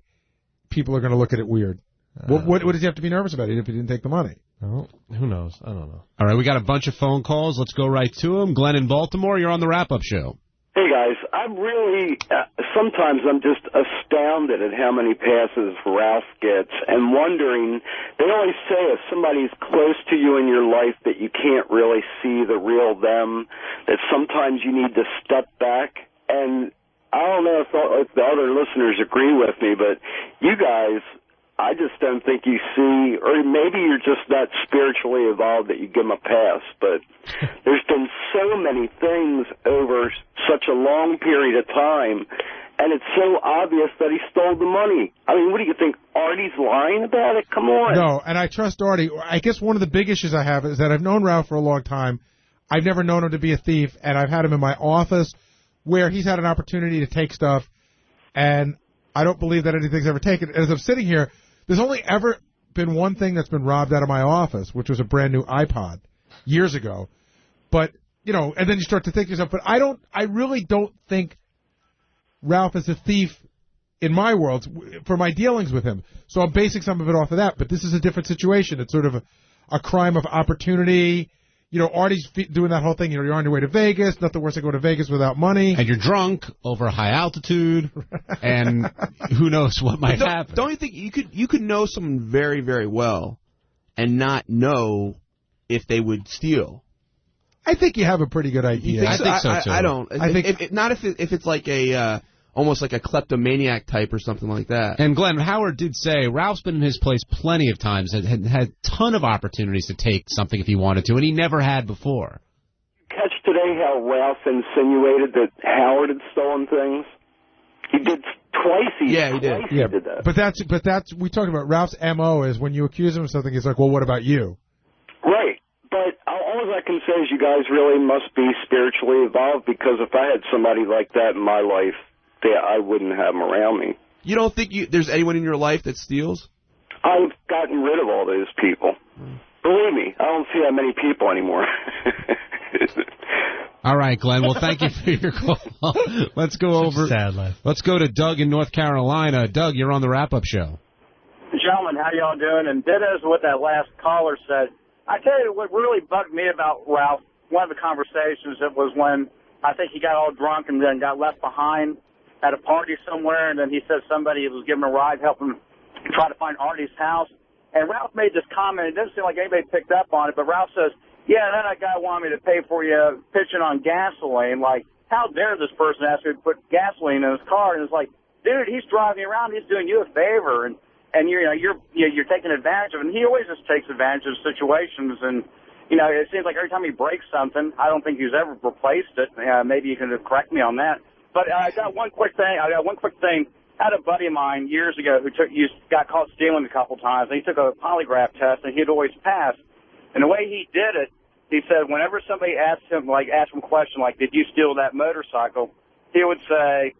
people are going to look at it weird. What does he have to be nervous about if he didn't take the money? Oh, who knows? I don't know. All right, we got a bunch of phone calls. Let's go right to them. Glenn in Baltimore, you're on the wrap-up show. Hey, guys, I'm really, sometimes I'm just astounded at how many passes Ralph gets and wondering, they always say if somebody's close to you in your life that you can't really see the real them, that sometimes you need to step back. And I don't know if the other listeners agree with me, but you guys, I just don't think you see, or maybe you're just not spiritually evolved that you give them a pass, but there's been so many things over such a long period of time, and it's so obvious that he stole the money. I mean, what do you think, Artie's lying about it? Come on. No, and I trust Artie. I guess one of the big issues I have is that I've known Ralph for a long time. I've never known him to be a thief, and I've had him in my office where he's had an opportunity to take stuff, and I don't believe that anything's ever taken. As I'm sitting here, there's only ever been one thing that's been robbed out of my office, which was a brand new iPod years ago. But, and then you start to think to yourself, but I really don't think Ralph is a thief in my world for my dealings with him. So I'm basing some of it off of that. But this is a different situation. It's sort of a crime of opportunity. Artie's doing that whole thing. You're on your way to Vegas. Nothing worse than going to Vegas without money. And you're drunk over high altitude, and who knows what might happen. Don't you think you could know someone very, very well and not know if they would steal? I think you have a pretty good idea. I think so too. I don't. I think not if it's like a almost like a kleptomaniac type or something like that. And Glenn, Howard did say Ralph's been in his place plenty of times, had a ton of opportunities to take something if he wanted to, and he never had before. Catch today how Ralph insinuated that Howard had stolen things? He did twice. He did. Yeah, did that. But that's we talked about Ralph's MO is when you accuse him of something, he's like, well, what about you? Right. But all I can say is you guys really must be spiritually evolved, because if I had somebody like that in my life, I wouldn't have them around me. You don't think there's anyone in your life that steals? I've gotten rid of all those people. Believe me, I don't see that many people anymore. All right, Glenn. Well, thank you for your call. Let's go over. Sad life. Let's go to Doug in North Carolina. Doug, you're on the wrap-up show. Gentlemen, how y'all doing? And ditto what that last caller said. I tell you what really bugged me about Ralph, one of the conversations, it was when I think he got all drunk and then got left behind at a party somewhere, and then he said somebody was giving him a ride, helping try to find Artie's house. And Ralph made this comment. It doesn't seem like anybody picked up on it, but Ralph says, yeah, then that guy wanted me to pay for you pitching on gasoline. Like, how dare this person ask me to put gasoline in his car? And it's like, dude, he's driving you around. He's doing you a favor, and you're taking advantage of it. And he always just takes advantage of situations. And you know, it seems like every time he breaks something, I don't think he's ever replaced it. Maybe you can correct me on that. But I got one quick thing. I had a buddy of mine years ago who got caught stealing a couple times, and he took a polygraph test, and he'd always pass. And the way he did it, he said whenever somebody asked him a question like, did you steal that motorcycle, he would say,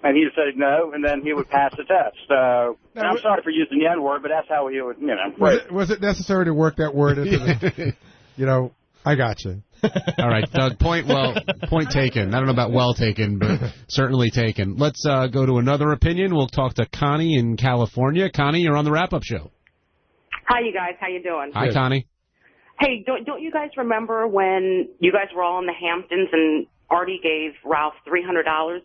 and he'd say no, and then he would pass the test. So, and I'm sorry for using the N-word, but that's how he would, you know. Was it necessary to work that word into the, you know, I got you. All right, Doug, point taken. I don't know about well taken, but certainly taken. Let's go to another opinion. We'll talk to Connie in California. Connie, you're on the wrap-up show. Hi, you guys. How you doing? Hi, Connie. Hey, don't you guys remember when you guys were all in the Hamptons and Artie gave Ralph $300?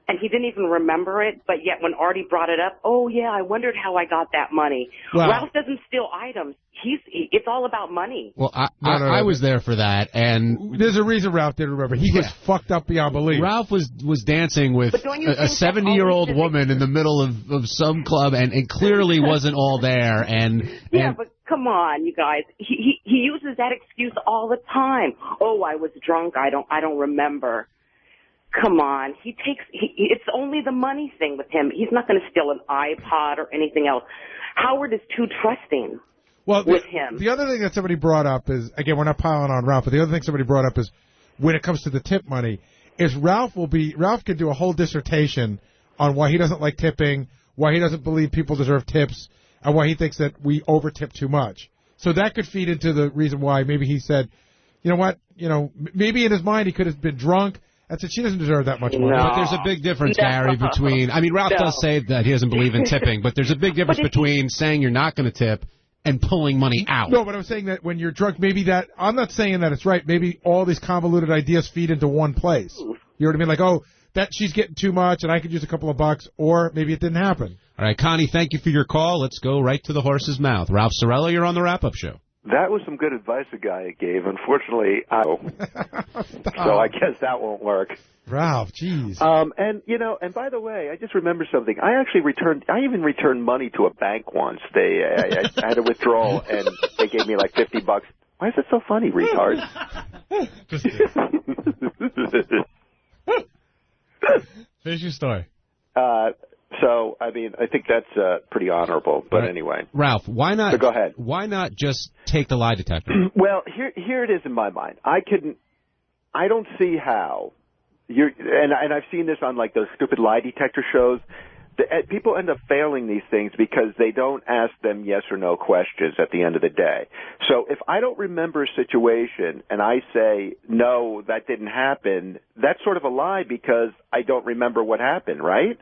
And he didn't even remember it, but yet when Artie brought it up, oh, yeah, I wondered how I got that money. Well, Ralph doesn't steal items. It's all about money. Well, I was there for that, and there's a reason Ralph didn't remember. He was fucked up beyond belief. Ralph was dancing with a 70-year-old woman in the middle of some club, and clearly wasn't all there. Yeah, but come on, you guys. He uses that excuse all the time. Oh, I was drunk. I don't remember. Come on. It's only the money thing with him. He's not going to steal an iPod or anything else. Howard is too trusting with him. The other thing that somebody brought up is, again, we're not piling on Ralph, but the other thing somebody brought up is when it comes to the tip money, is Ralph could do a whole dissertation on why he doesn't like tipping, why he doesn't believe people deserve tips, and why he thinks that we over-tip too much. So that could feed into the reason why maybe he said, you know what, maybe in his mind he could have been drunk. That's it. She doesn't deserve that much money. No. But there's a big difference, Gary, between... I mean, Ralph does say that he doesn't believe in tipping, but there's a big difference between saying you're not going to tip and pulling money out. No, but I'm saying that when you're drunk, maybe that... I'm not saying that it's right. Maybe all these convoluted ideas feed into one place. You know what I mean? Like, oh, that she's getting too much and I could use a couple of bucks, or maybe it didn't happen. All right, Connie, thank you for your call. Let's go right to the horse's mouth. Ralph Sorella, you're on the wrap-up show. That was some good advice the guy gave. Unfortunately, so I guess that won't work. Ralph, jeez. And by the way, I just remembered something. I even returned money to a bank once. I had a withdrawal, and they gave me like $50. Why is it so funny, retard? Finish your story. So, I mean, I think that's pretty honorable. But anyway. Ralph, why not? So go ahead. Why not just take the lie detector? Well, here it is in my mind. I don't see how. And I've seen this on like those stupid lie detector shows. People end up failing these things because they don't ask them yes or no questions at the end of the day. So if I don't remember a situation and I say, no, that didn't happen, that's sort of a lie because I don't remember what happened, right?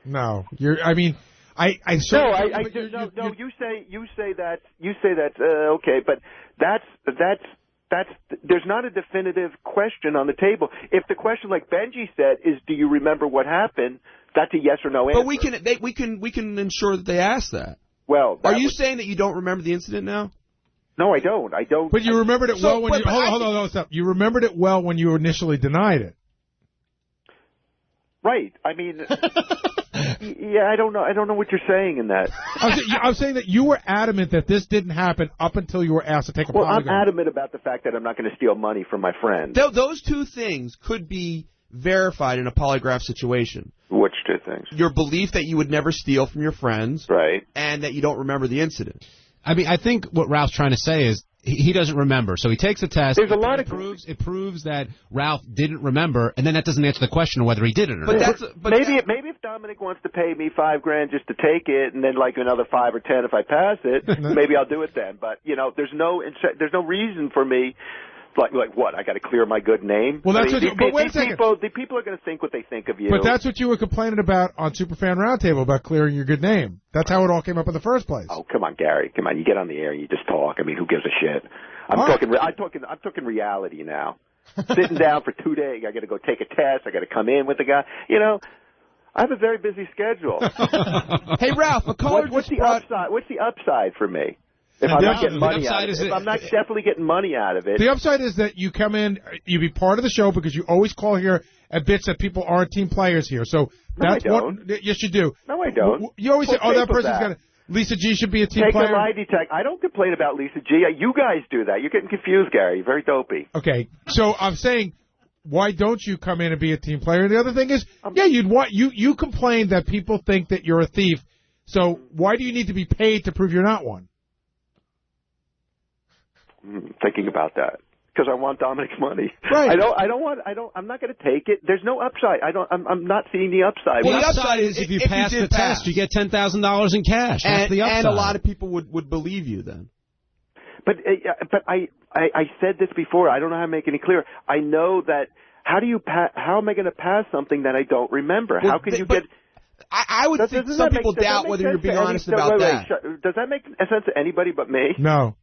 No, you say that okay, but that's there's not a definitive question on the table. If the question, like Benji said, is do you remember what happened, that's a yes or no answer. But we can ensure that they ask that. Well, are you saying that you don't remember the incident now? No, I don't. But you remembered it well when you hold on, stop. You remembered it well when you initially denied it. Right. I mean, yeah, I don't know what you're saying in that. I'm saying that you were adamant that this didn't happen up until you were asked to take a polygraph. Well, I'm adamant about the fact that I'm not going to steal money from my friend. Those two things could be verified in a polygraph situation. Which two things? Your belief that you would never steal from your friends. Right. And that you don't remember the incident. I mean, I think what Ralph's trying to say is he doesn't remember. So he takes a test. There's a lot of it proves that Ralph didn't remember, and then that doesn't answer the question of whether he did it or not. But maybe if Dominic wants to pay me $5,000 just to take it, and then like another $5 or $10 if I pass it, maybe I'll do it then. But there's no reason for me. Like what? I got to clear my good name. Well, that's but wait a second. The people are going to think what they think of you. But that's what you were complaining about on Superfan Roundtable about clearing your good name. That's how it all came up in the first place. Oh, come on, Gary. Come on, you get on the air and you just talk. I mean, who gives a shit? I'm talking reality now. Sitting down for 2 days. I got to go take a test. I got to come in with the guy. I have a very busy schedule. Hey, Ralph, a caller what's the upside? What's the upside for me? If I'm not getting money out of it. If I'm not definitely getting money out of it. The upside is that you come in, you be part of the show because you always call here at bits that people aren't team players here. So that's no, I don't. Yes, you do. No, I don't. You always say, "Oh, that person's got." Lisa G should be a team Take player? a lie detector. I don't complain about Lisa G. You guys do that. You're getting confused, Gary. You're very dopey. Okay, so I'm saying, why don't you come in and be a team player? And the other thing is, you complain that people think that you're a thief. So why do you need to be paid to prove you're not one? Thinking about that. Because I want Dominic's money. Right. I'm not going to take it. There's no upside. I'm not seeing the upside. Well, the upside is if you pass the test, you get $10,000 in cash. That's the upside. And a lot of people would believe you then. But I said this before. I don't know how to make it any clearer. I know that. How am I going to pass something that I don't remember? How can you get? I would think some people doubt whether you're being honest about that. Does that make sense to anybody but me? No.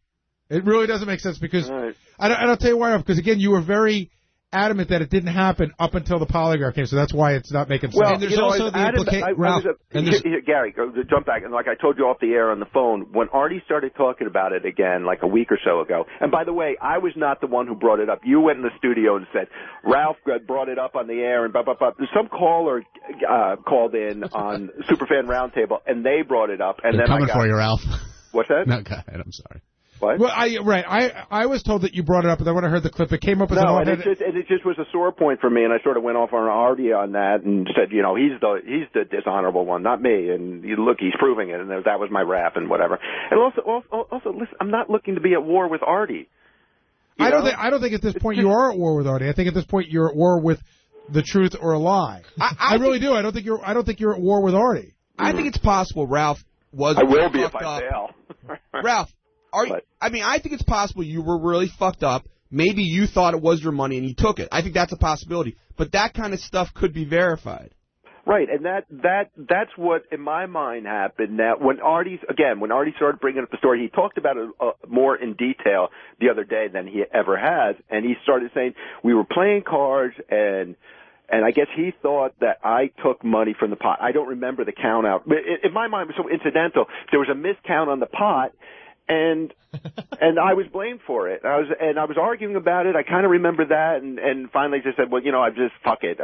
It really doesn't make sense because, and I'll tell you why, because, again, you were very adamant that it didn't happen up until the polygraph came, so that's why it's not making sense. Well, and there's also the implication, Ralph. Gary, to jump back, and like I told you off the air on the phone, when Artie started talking about it again, like a week or so ago, and by the way, I was not the one who brought it up. You went in the studio and said, Ralph brought it up on the air, and blah, blah, blah. Some caller called in on Superfan Roundtable, and they brought it up. And They're then coming for you, Ralph. What's that? No, go ahead. I'm sorry. What? Well, I was told that you brought it up, and then when I heard the clip, it came up as an and it just was a sore point for me, and I sort of went off on Artie on that and said, he's the dishonorable one, not me, and look, he's proving it, and that was my rap and whatever. And also, listen, I'm not looking to be at war with Artie. I don't think at this point you are at war with Artie. I think at this point you're at war with the truth or a lie. I really do. I don't think you're at war with Artie. I think it's possible Ralph was. I will be if I fail. Ralph. I think it's possible you were really fucked up. Maybe you thought it was your money and you took it. I think that's a possibility. But that kind of stuff could be verified. Right, and that's what in my mind happened. That when Artie started bringing up the story, he talked about it more in detail the other day than he ever has, and he started saying we were playing cards and I guess he thought that I took money from the pot. I don't remember the count out. But in my mind, it was so incidental. There was a miscount on the pot. And I was blamed for it. I was arguing about it. I kind of remember that, and finally just said, well, I just fuck it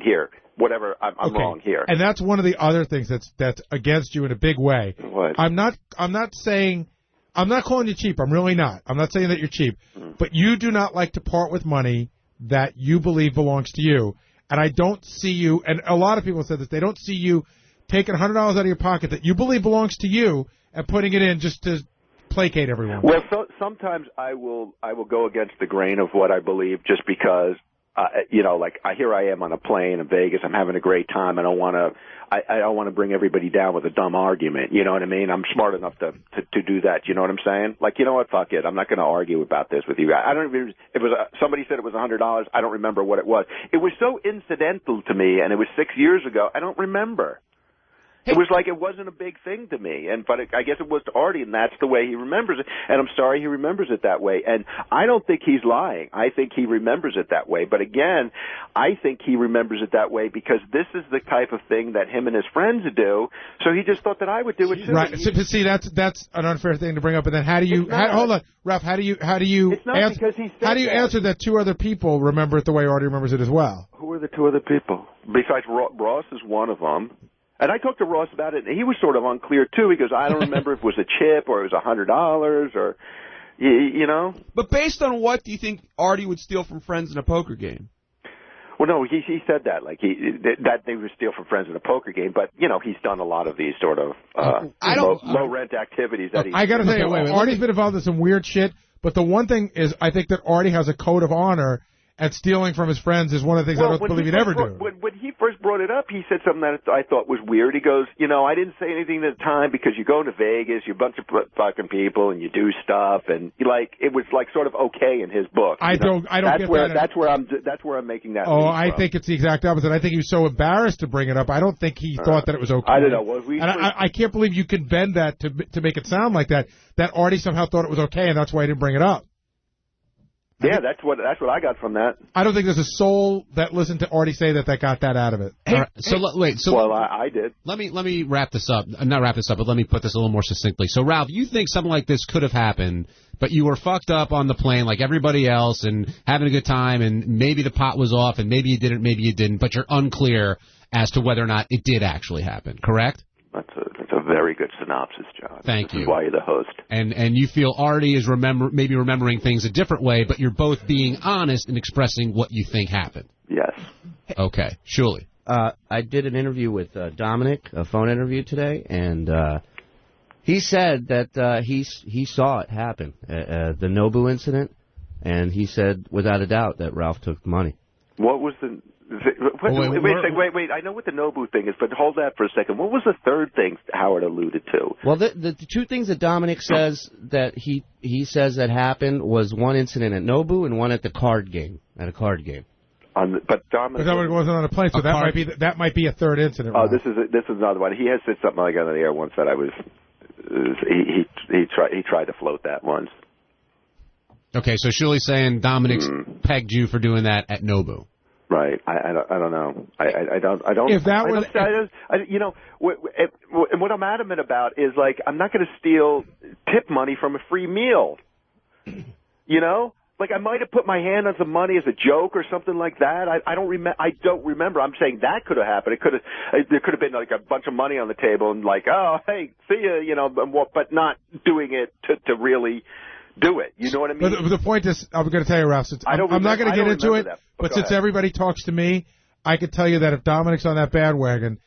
here, whatever. I'm wrong here. And that's one of the other things that's against you in a big way. What? I'm not calling you cheap. I'm really not. I'm not saying that you're cheap, but you do not like to part with money that you believe belongs to you. And I don't see you. And a lot of people said this. They don't see you taking $100 out of your pocket that you believe belongs to you and putting it in just to placate everyone. Well, sometimes I will go against the grain of what I believe just because, here I am on a plane in Vegas. I'm having a great time. I don't want to bring everybody down with a dumb argument. You know what I mean? I'm smart enough to do that. You know what I'm saying? Like, you know what? Fuck it. I'm not going to argue about this with you. I don't even, somebody said it was $100. I don't remember what it was. It was so incidental to me, and it was 6 years ago. I don't remember. It was like it wasn't a big thing to me, but I guess it was to Artie, and that's the way he remembers it. And I'm sorry he remembers it that way. And I don't think he's lying. I think he remembers it that way. But again, I think he remembers it that way because this is the type of thing that him and his friends do. So he just thought that I would do it too. Right. See, that's an unfair thing to bring up. And then hold on, Ralph. How do you answer that two other people remember it the way Artie remembers it as well? Who are the two other people? Besides Ross is one of them. And I talked to Ross about it, and he was sort of unclear, too. He goes, I don't remember if it was a chip or it was $100 or, you know. But based on what do you think Artie would steal from friends in a poker game? Well, no, he said that, like that they would steal from friends in a poker game. But, he's done a lot of these sort of low-rent activities. I got to tell you, Artie's been involved in some weird shit. But the one thing is I think that Artie has a code of honor. And stealing from his friends is one of the things I don't believe he'd ever do. When he first brought it up, he said something that I thought was weird. He goes, I didn't say anything at the time because you go to Vegas, you're a bunch of fucking people, and you do stuff, and it was like sort of okay in his book. I don't get that. That's where I'm making that. Oh, I think it's the exact opposite. I think he was so embarrassed to bring it up. I don't think he thought that it was okay. I don't know. I can't believe you can bend that to make it sound like that. That Artie somehow thought it was okay, and that's why he didn't bring it up. Yeah, that's what I got from that. I don't think there's a soul that listened to Artie say that got that out of it. Hey, right, I did. Let me wrap this up. Not wrap this up, but let me put this a little more succinctly. So, Ralph, you think something like this could have happened, but you were fucked up on the plane like everybody else and having a good time, and maybe the pot was off, and maybe you did it, maybe you didn't, but you're unclear as to whether or not it did actually happen, correct? That's a very good synopsis, John. Thank This you. is why you're the host. And you feel Artie is maybe remembering things a different way, but you're both being honest and expressing what you think happened. Yes. Okay. Shuli. I did an interview with Dominic, a phone interview today, and he said that he saw it happen, the Nobu incident, and he said without a doubt that Ralph took the money. What was the... Wait. I know what the Nobu thing is, but hold that for a second. What was the third thing Howard alluded to? Well, the two things that Dominic says that he says that happened was one incident at Nobu and one at a card game. But Dominic wasn't on a plane, so that might be a third incident. Oh, this is another one. He has said something like on the air once that I was. He tried to float that once. Okay, so Shuli's saying Dominic's pegged you for doing that at Nobu. Right. I don't know. I don't. If that was, what I'm adamant about is like I'm not going to steal tip money from a free meal. You know, like I might have put my hand on some money as a joke or something like that. I don't remember. I'm saying that could have happened. There could have been like a bunch of money on the table and like, oh hey, see ya, you know, but not doing it to really do it. You know what I mean? But the point is, I'm going to tell you, Ralph, I'm not going to get into it, but since everybody talks to me, I can tell you that if Dominic's on that bandwagon,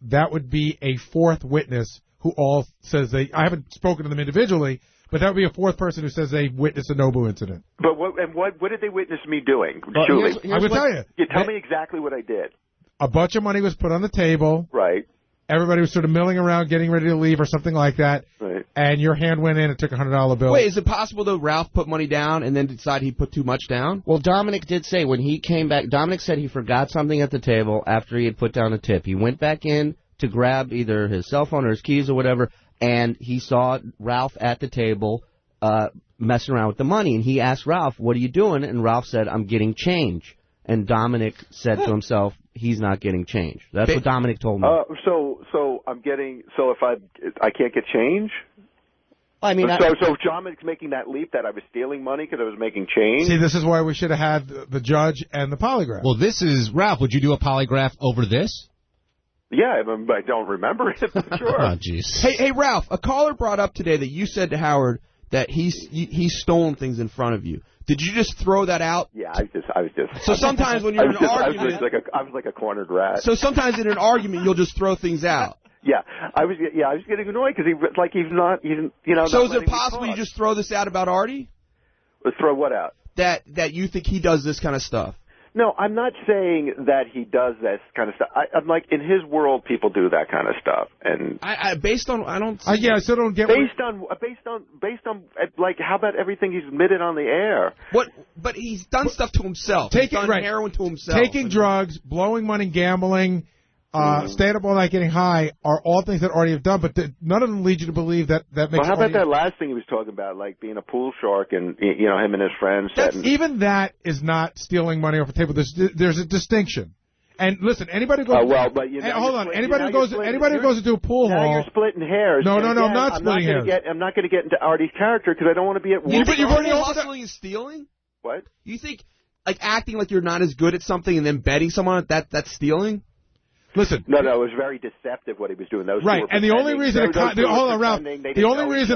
that would be a fourth witness who all says I haven't spoken to them individually, but that would be a fourth person who says they witnessed a Nobu incident. But what did they witness me doing? Julie? I would tell you. You tell me exactly what I did. A bunch of money was put on the table. Right. Everybody was sort of milling around, getting ready to leave or something like that. Right. And your hand went in and took a $100 bill. Wait, is it possible that Ralph put money down and then decided he put too much down? Well, Dominic did say when he came back, Dominic said he forgot something at the table after he had put down a tip. He went back in to grab either his cell phone or his keys or whatever, and he saw Ralph at the table messing around with the money. And he asked Ralph, what are you doing? And Ralph said, I'm getting change. And Dominic said to himself, he's not getting change. That's what Dominic told me. So I'm getting. So if I can't get change. I mean, so Dominic's making that leap that I was stealing money because I was making change. See, this is why we should have had the judge and the polygraph. Well, this is Ralph. Would you do a polygraph over this? Yeah, I don't remember it. But sure. Oh, jeez. Hey, Ralph. A caller brought up today that you said to Howard that he's stolen things in front of you. Did you just throw that out? Yeah, I was just. So sometimes when you're in an argument, I was like a cornered rat. So sometimes in an argument, you'll just throw things out. Yeah, I was getting annoyed because he's not. So is it possible you just throw this out about Artie? Throw what out? That you think he does this kind of stuff. No, I'm not saying that he does this kind of stuff. I'm like, in his world, people do that kind of stuff, and based on I don't. I still don't get. Based on like, how about everything he's admitted on the air? What? But he's done stuff to himself. He's done heroin to himself. Taking drugs, blowing money, gambling, staying up all night getting high are all things that Artie have done, but none of them lead you to believe that makes. Well, how about that last thing he was talking about, like being a pool shark and him and his friends? Even that is not stealing money off the table. There's a distinction. And listen, anybody who goes. But hold on. Anybody who goes into a pool hall. Now you're splitting hairs. No, I'm not splitting hairs. I'm not going to get into Artie's character because I don't want to be at war. But you've already hustling and stealing. What? You think like acting like you're not as good at something and then betting someone that's stealing? Listen. No, it was very deceptive what he was doing. Those right, and the only reason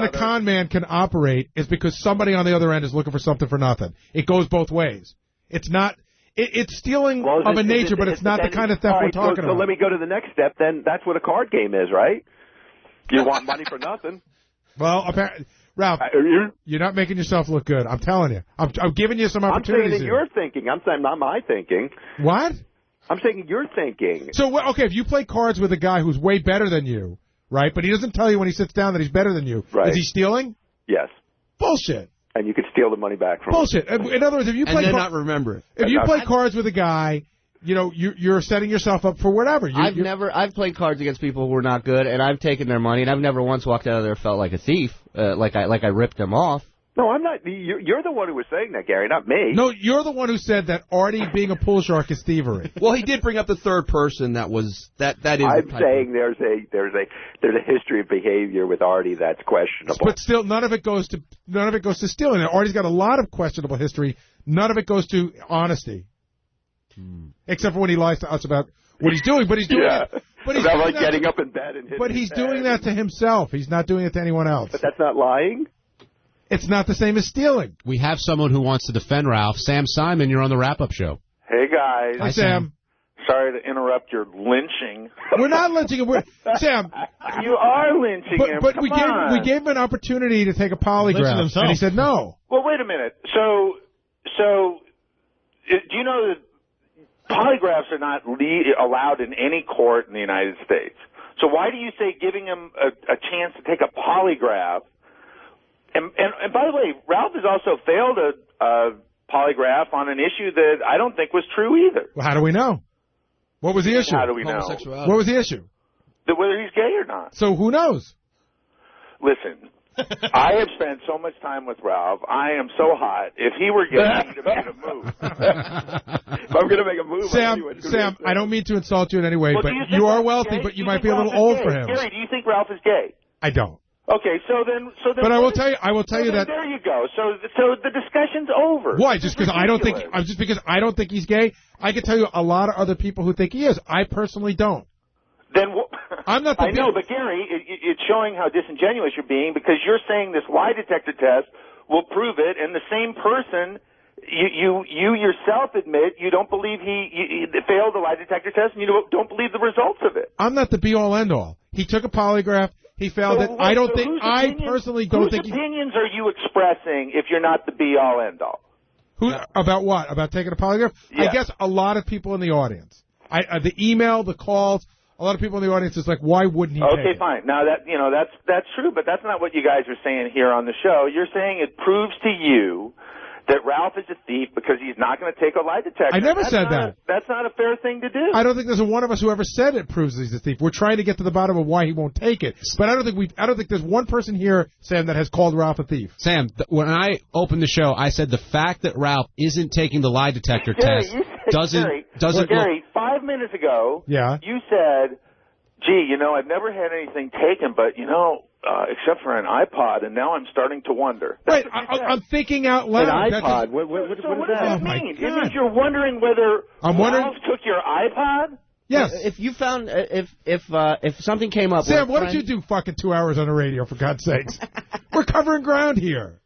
a con man can operate is because somebody on the other end is looking for something for nothing. It goes both ways. It's not. It's stealing of a nature, but it's not the kind of theft we're talking about. So let me go to the next step. Then that's what a card game is, right? You want money for nothing. Well, apparently, Ralph, you're not making yourself look good. I'm telling you. I'm giving you some opportunities. I'm saying that you're thinking. I'm saying not my thinking. What? I'm saying you're thinking. So, okay, if you play cards with a guy who's way better than you, right, but he doesn't tell you when he sits down that he's better than you, is he stealing? Yes. Bullshit. And you can steal the money back from Bullshit. him. In other words, if you play not remember it. If you play cards with a guy, you're setting yourself up for whatever. I've played cards against people who were not good, and I've taken their money, and I've never once walked out of there felt like a thief, like I ripped them off. No, I'm not. You're the one who was saying that, Gary, not me. No, you're the one who said that Artie being a pool shark is thievery. Well, he did bring up the third person. That is. I'm saying there's a history of behavior with Artie that's questionable. But still, none of it goes to stealing. Artie's got a lot of questionable history. None of it goes to honesty, except for when he lies to us about what he's doing, but he's doing Yeah. it. But he's About doing like that getting to, up in bed and hitting But he's his head. doing that to himself. He's not doing it to anyone else. But that's not lying? It's not the same as stealing. We have someone who wants to defend Ralph. Sam Simon, you're on the wrap-up show. Hey, guys. Hi, Sam. Sorry to interrupt your lynching. We're not lynching him. Sam. You are lynching him. But Come we on. gave him an opportunity to take a polygraph, and he said no. Well, wait a minute. So, do you know that polygraphs are not allowed in any court in the United States? So why do you say giving him a chance to take a polygraph? And by the way, Ralph has also failed a polygraph on an issue that I don't think was true either. Well, how do we know? What was the issue? How do we know? What was the issue? Whether he's gay or not. So who knows? Listen, I have spent so much time with Ralph. I am so hot. If he were gay, he'd have made a move. If I'm going to make a move, Sam, I don't mean to insult you in any way, Well, but do you think you are Ralph's wealthy, gay? but Do you you might think be a little Ralph is old gay? for him. Gary, do you think Ralph is gay? I don't. Okay, so then. But I will tell you that. There you go. So the discussion's over. Why? Just because I don't think he's gay? I can tell you a lot of other people who think he is. I personally don't. Then I'm not. I know, but Gary, it's showing how disingenuous you're being because you're saying this lie detector test will prove it, and the same person. You yourself admit you don't believe he failed the lie detector test, and you don't believe the results of it. I'm not the be-all, end-all. He took a polygraph. He failed it. I personally don't think. Whose opinions are you expressing if you're not the be-all, end-all? About what? About taking a polygraph? Yeah. I guess a lot of people in the audience. The email, the calls. A lot of people in the audience is like, why wouldn't he? Okay, take it? fine. Now that's true, but that's not what you guys are saying here on the show. You're saying it proves to you that Ralph is a thief because he's not going to take a lie detector. I never said that. That's not a fair thing to do. I don't think there's one of us who ever said it proves he's a thief. We're trying to get to the bottom of why he won't take it. But I don't think there's one person here, Sam, that has called Ralph a thief. Sam, when I opened the show, I said the fact that Ralph isn't taking the lie detector test doesn't. Gary, 5 minutes ago, you said, "Gee, I've never had anything taken, but except for an iPod, and now I'm starting to wonder." Wait, I'm thinking out loud. An iPod? What does that mean? It means you're wondering whether Ralph took your iPod? Yes. If you found if something came up. Sam, what did you do fucking 2 hours on the radio, for God's sakes? We're covering ground here.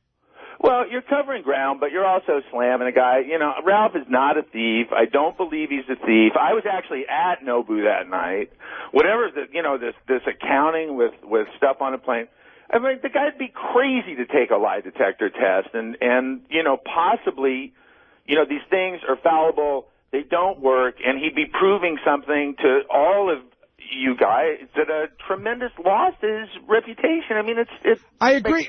Well, you're covering ground, but you're also slamming a guy. Ralph is not a thief. I don't believe he's a thief. I was actually at Nobu that night. Whatever this accounting with stuff on a plane. I mean, the guy'd be crazy to take a lie detector test, and possibly, these things are fallible. They don't work, and he'd be proving something to all of you guys that a tremendous loss to his reputation. I mean, it's. I agree,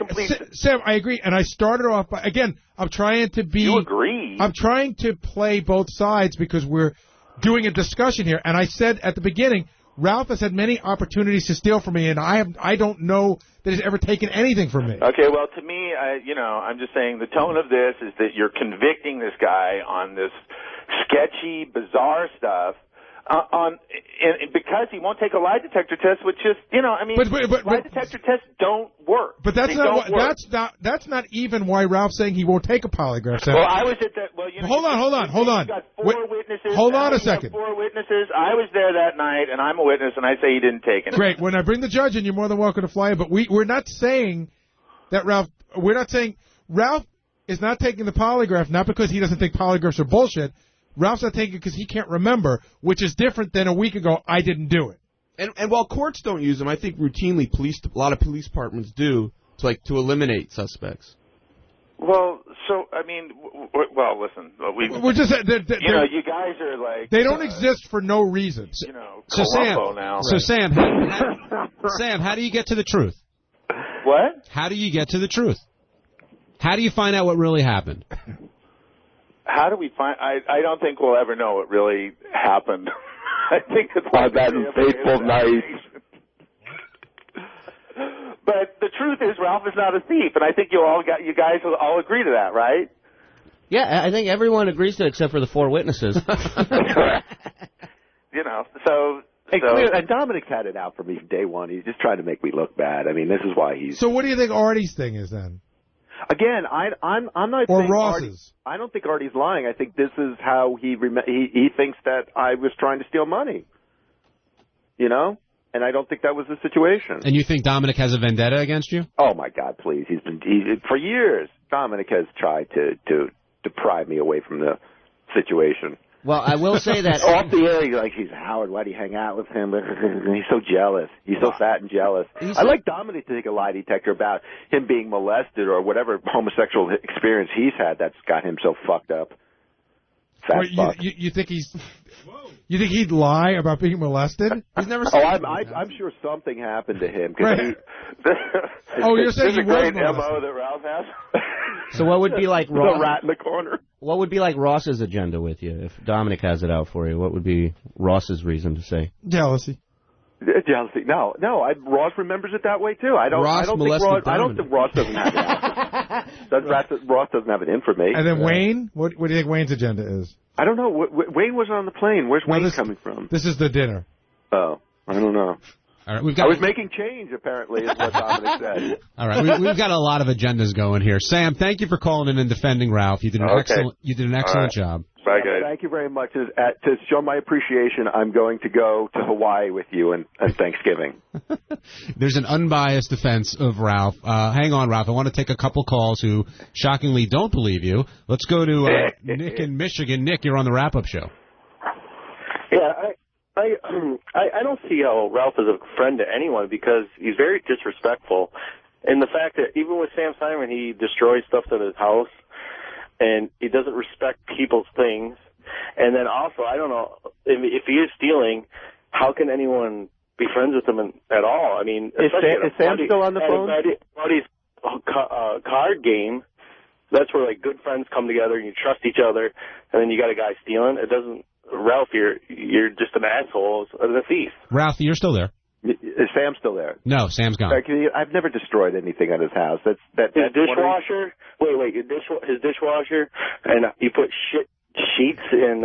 Sam. I agree, and I started off by again. I'm trying to be. You agree? I'm trying to play both sides because we're doing a discussion here, and I said at the beginning, Ralph has had many opportunities to steal from me, and I don't know that he's ever taken anything from me. Okay, well, to me, I'm just saying the tone of this is that you're convicting this guy on this sketchy, bizarre stuff. Because he won't take a lie detector test, which is, lie detector tests don't work. But that's that's not even why Ralph's saying he won't take a polygraph. Sam. Well, I was at that. Well, hold on. You got four witnesses. Hold on a second. 4 witnesses. I was there that night, and I'm a witness, and I say he didn't take it. Great. When I bring the judge in, you're more than welcome to fly in. But we're not saying that Ralph. We're not saying Ralph is not taking the polygraph not because he doesn't think polygraphs are bullshit. Ralph's not taking it because he can't remember, which is different than a week ago, I didn't do it. And while courts don't use them, I think routinely a lot of police departments do to eliminate suspects. Well, so I mean, listen, we're just you guys are like they don't exist for no reason. So Sam, now. So Sam, Sam, how do you get to the truth? What? How do you get to the truth? How do you find out what really happened? How do we find? I don't think we'll ever know what really happened. I think it's like that fateful night. But the truth is, Ralph is not a thief, and I think you guys will all agree to that, right? Yeah, I think everyone agrees to it except for the 4 witnesses. And Dominic's had it out for me from day one. He's just trying to make me look bad. I mean, this is why he's. So what do you think Artie's thing is then? Again, I'm not or saying Ross's. I don't think Artie's lying. I think this is how he thinks that I was trying to steal money. you know? And I don't think that was the situation. And you think Dominic has a vendetta against you? Oh, my God, please. For years, Dominic has tried to deprive me away from the situation. Well, I will say that off the air, he's Howard. Why do you hang out with him? He's so jealous. He's so fat and jealous. I like Dominic to take a lie detector about him being molested or whatever homosexual experience he's had that's got him so fucked up. Fat fuck. You think he's? You think he'd lie about being molested? He's never. I'm sure something happened to him. Right. You're saying he was great molested. MO that Ralph has. So what would be like Ross? The rat in the corner. What would be like Ross's agenda with you if Dominic has it out for you? What would be Ross's reason to say? Jealousy. Jealousy. No. Ross remembers it that way too. I don't think Ross doesn't have it. Ross doesn't have it in for me. And then Wayne, what do you think Wayne's agenda is? I don't know. Wayne was on the plane. Where's Wayne coming from? This is the dinner. Oh, I don't know. All right, I was making change, apparently, is what Dominic said. All right, we've got a lot of agendas going here. Sam, thank you for calling in and defending Ralph. You did an excellent job. Bye, guys. Thank you very much. To show my appreciation, I'm going to go to Hawaii with you on Thanksgiving. There's an unbiased defense of Ralph. Hang on, Ralph. I want to take a couple calls who shockingly don't believe you. Let's go to Nick in Michigan. Nick, you're on the wrap-up show. Yeah, I don't see how Ralph is a friend to anyone because he's very disrespectful. And the fact that even with Sam Simon, he destroys stuff at his house, and he doesn't respect people's things. And then also, I don't know, if he is stealing, how can anyone be friends with him at all? I mean, is Sam still on the phone? Buddy's card game, that's where, good friends come together and you trust each other, and then you got a guy stealing. It doesn't... Ralph, you're just an asshole and a thief. Ralph, you're still there. Is Sam still there? No, Sam's gone. I've never destroyed anything at his house. His dishwasher. His dishwasher, and you put sheets in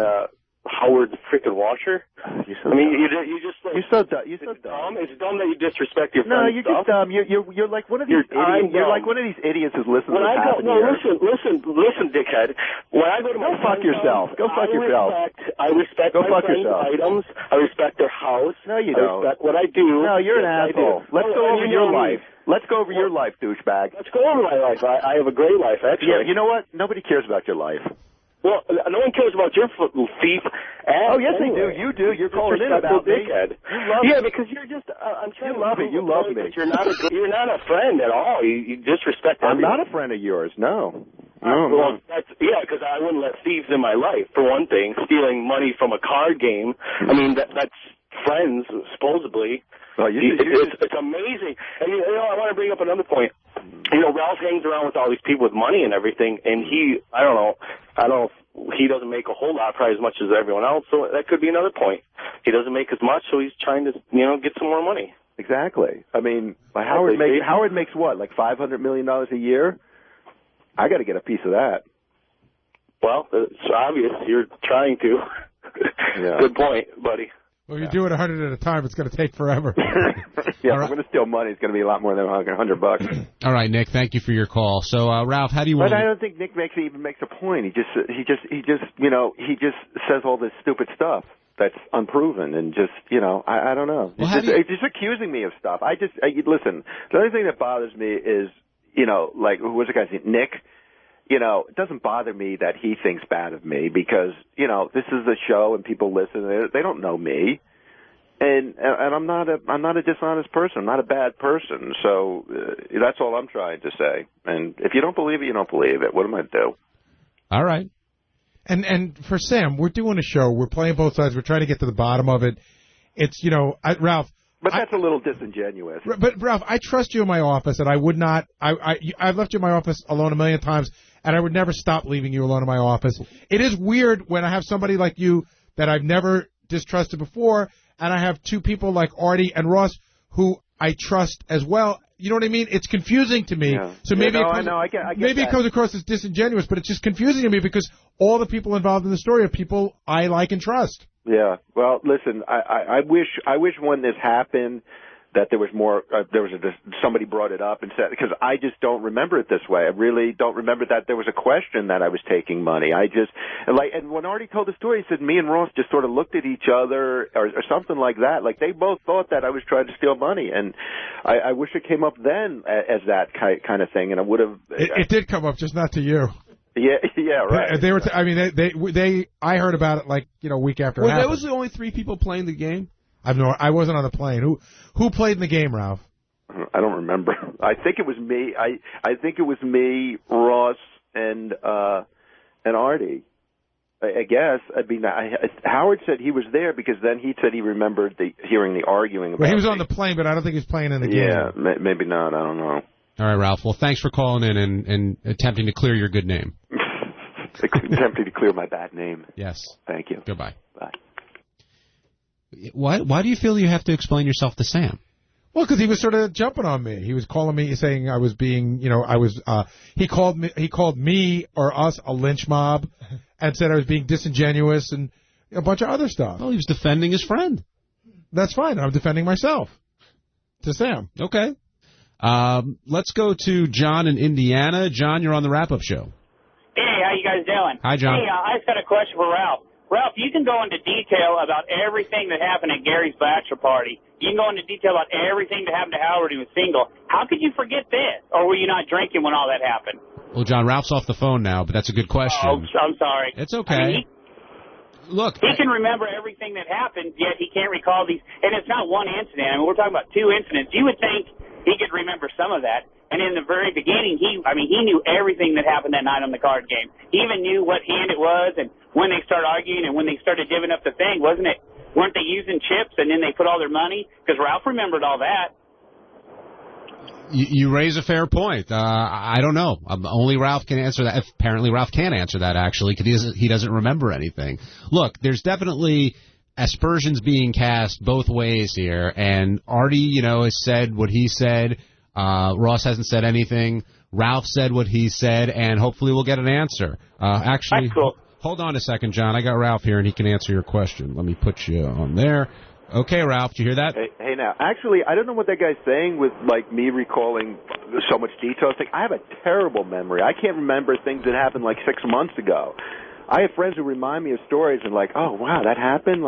Howard's freaking washer. You just you're so dumb. It's dumb that you disrespect your friends. No, you're just dumb. You're like one of these idiots. You're like one of these idiots who's listening to what's happening here. Listen, dickhead. When I go to my fuck yourself. Go fuck yourself. I respect my friends' items. I respect their house. No, you don't. I respect what I do. No, you're an asshole. Let's go over your life. Let's go over your life, douchebag. Let's go over my life. I have a great life, actually. Yeah, you know what? Nobody cares about your life. Well, no one cares about your thief ass. Oh, yes, anyway. they do. You do. You're calling in about me. Dickhead. You love me. Because you're just... I'm trying you love it. You love me. You're not a friend at all. You disrespect I'm everyone. not a friend of yours, no. Because I wouldn't let thieves in my life, for one thing. Stealing money from a card game. I mean, that's friends, supposedly. Oh, it's amazing. And, I want to bring up another point. Ralph hangs around with all these people with money and everything, and I don't know, he doesn't make a whole lot, probably as much as everyone else, so that could be another point. He doesn't make as much, so he's trying to, get some more money. Exactly. I mean, Howard makes what, like $500 million a year? I got to get a piece of that. Well, it's obvious you're trying to. Yeah. Good point, buddy. Well, if you do it 100 at a time, it's going to take forever. Yeah, if I'm going to steal money, it's going to be a lot more than $100. All right, Nick, thank you for your call. So, Ralph, how do you want? But I don't think Nick even makes a point. He just says all this stupid stuff that's unproven and just I don't know. Well, It's just accusing me of stuff. Listen. The only thing that bothers me is who was the guy's name? Nick. It doesn't bother me that he thinks bad of me because, this is a show and people listen. They don't know me. And I'm not a dishonest person. I'm not a bad person. So that's all I'm trying to say. And if you don't believe it, you don't believe it. What am I to do? All right. And for Sam, we're doing a show. We're playing both sides. We're trying to get to the bottom of it. It's, Ralph. But that's a little disingenuous. But Ralph, I trust you in my office, and I would not. I've left you in my office alone a million times, and I would never stop leaving you alone in my office. It is weird when I have somebody like you that I've never distrusted before, and I have two people like Artie and Ross who I trust as well. You know what I mean? It's confusing to me. Yeah. So maybe I get maybe that. It comes across as disingenuous, but it's just confusing to me because all the people involved in the story are people I like and trust. Yeah. Well, listen, I wish when this happened that there was more. Somebody brought it up and said, because I just don't remember it this way. I really don't remember that there was a question that I was taking money. And when Artie told the story, he said me and Ross just sort of looked at each other or something like that. Like they both thought that I was trying to steal money, and I wish it came up then as that kind of thing, and I would have. It did come up, just not to you. Yeah, right. They were. I heard about it like a week after. Well, there was the only 3 people playing the game. I wasn't on the plane. Who played in the game, Ralph? I don't remember. I think it was me. I think it was me, Ross, and Artie. I guess. I mean, Howard said he was there because then he said he remembered hearing the arguing. About he was on the plane, but I don't think he was playing in the game. Yeah, maybe not. I don't know. All right, Ralph. Well, thanks for calling in and attempting to clear your good name. Attempting to clear my bad name. Yes. Thank you. Goodbye. Bye. Why do you feel you have to explain yourself to Sam? Well, because he was sort of jumping on me. He was calling me, saying I was being, he called me or us a lynch mob, and said I was being disingenuous and a bunch of other stuff. Well, he was defending his friend. That's fine. I'm defending myself to Sam. Okay. Let's go to John in Indiana. John, you're on the wrap-up show. Hey, how you guys doing? Hi, John. Hey, I just got a question for Ralph. Ralph, you can go into detail about everything that happened at Gary's bachelor party. You can go into detail about everything that happened to Howard when he was single. How could you forget this? Or were you not drinking when all that happened? Well, John, Ralph's off the phone now, but that's a good question. Oh, I'm sorry. It's okay. I mean, Look, he can remember everything that happened, yet he can't recall these. And it's not one incident. I mean, we're talking about 2 incidents. You would think he could remember some of that. And in the very beginning, he knew everything that happened that night on the card game. He even knew what hand it was and when they started arguing and when they started divvying up the thing, wasn't it? Weren't they using chips and then they put all their money? Because Ralph remembered all that. You raise a fair point. I don't know. Only Ralph can answer that. Apparently, Ralph can't answer that, actually, because he doesn't remember anything. Look, there's definitely aspersions being cast both ways here, and Artie, has said what he said. Ross hasn't said anything. Ralph said what he said, and hopefully we'll get an answer. Actually, that's cool. Hold on a second, John. I got Ralph here, and he can answer your question. Let me put you on there. Okay, Ralph, did you hear that? Hey, now, actually, I don't know what that guy's saying with, me recalling so much detail. I have a terrible memory. I can't remember things that happened, 6 months ago. I have friends who remind me of stories and oh, wow, that happened?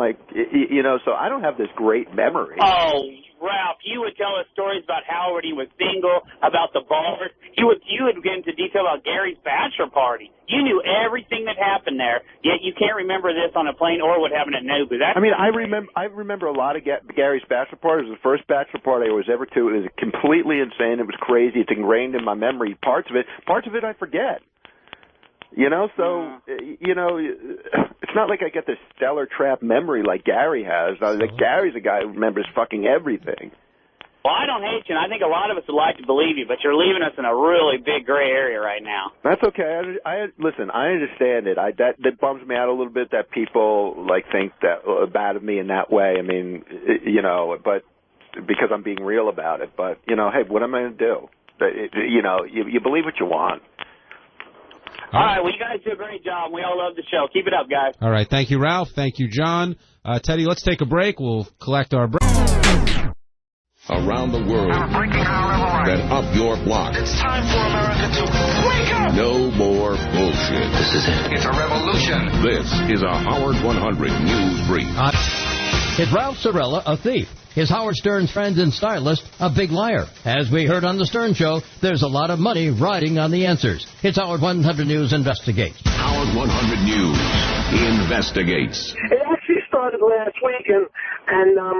So I don't have this great memory. Oh, Ralph, you would tell us stories about Howard, he was single, about the bars. You would get into detail about Gary's bachelor party. You knew everything that happened there, yet you can't remember this on a plane or what happened at Nobu. I remember a lot of Gary's bachelor party. It was the first bachelor party I was ever to. It was completely insane. It was crazy. It's ingrained in my memory. Parts of it I forget. It's not like I get this stellar trap memory like Gary has. Gary's a guy who remembers fucking everything. Well, I don't hate you, and I think a lot of us would like to believe you, but you're leaving us in a really big gray area right now. That's okay. Listen, I understand it. That bums me out a little bit that people think that bad of me in that way. I mean, but because I'm being real about it. But hey, what am I going to do? You believe what you want. All right, well, you guys do a great job. We all love the show. Keep it up, guys. All right, thank you, Ralph. Thank you, John. Teddy, let's take a break. We'll collect our break. Around the world, then up your block. It's time for America to wake up! No more bullshit. This is it. It's a revolution. This is a Howard 100 News Brief. Is Ralph Sorella a thief? Is Howard Stern's friend and stylist a big liar? As we heard on the Stern Show, there's a lot of money riding on the answers. It's Howard 100 News Investigates. Howard 100 News Investigates. It actually started last week, and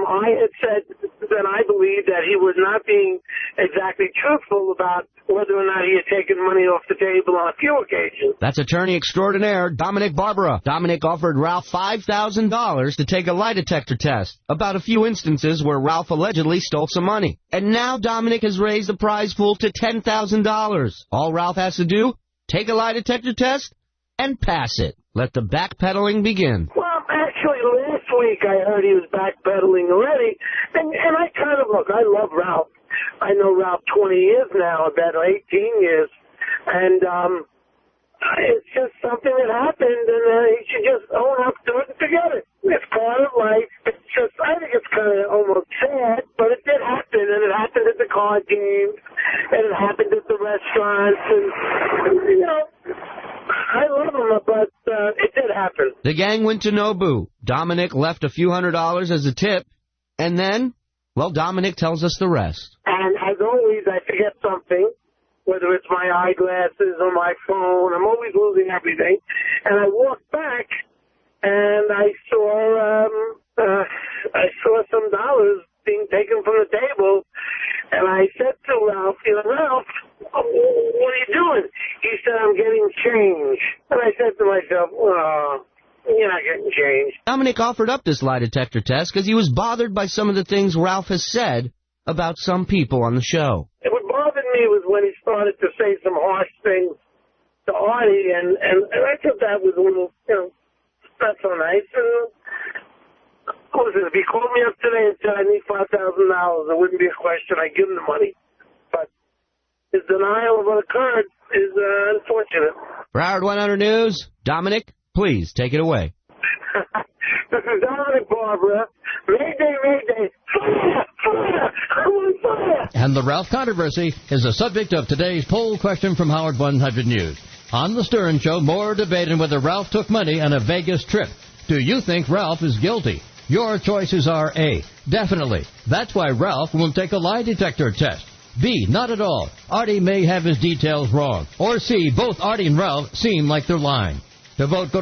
I had said that I believed that he was not being exactly truthful about whether or not he had taken money off the table on a few occasions. That's attorney extraordinaire Dominic Barbara. Dominic offered Ralph $5,000 to take a lie detector test about a few instances where Ralph allegedly stole some money. And now Dominic has raised the prize pool to $10,000. All Ralph has to do, take a lie detector test and pass it. Let the backpedaling begin. Well, actually, last week I heard he was backpedaling already, and I kind of I love Ralph. I know Ralph 20 years now, about 18 years, and it's just something that happened, and he should just own up to it and forget it. It's part of life. It's just, I think it's kind of almost sad, but it did happen, All-Star game, and it happened at the restaurants, and, you know, I love him, but it did happen. The gang went to Nobu. Dominic left a few $100s as a tip, and then, well, Dominic tells us the rest. And as always, I forget something, whether it's my eyeglasses or my phone. I'm always losing everything. And I walked back, and I saw some dollars being taken from the table, and I said to Ralph, Ralph, what are you doing? He said, I'm getting change. And I said to myself, you're not getting change. Dominic offered up this lie detector test because he was bothered by some of the things Ralph has said about some people on the show. What bothered me was when he started to say some harsh things to Artie, and I thought that was a little, not so nice. And listen, if he called me up today and said I need $5,000, it wouldn't be a question. I'd give him the money. But his denial of what occurred is unfortunate. For Howard 100 News, Dominic, please take it away. This is Dominic Barbara. Mayday, mayday. Fire! Fire! I'm on fire! And the Ralph controversy is the subject of today's poll question from Howard 100 News. On The Stern Show, more debate on whether Ralph took money on a Vegas trip. Do you think Ralph is guilty? Your choices are A, definitely. That's why Ralph won't take a lie detector test. B, not at all. Artie may have his details wrong. Or C, both Artie and Ralph seem like they're lying. To vote, go to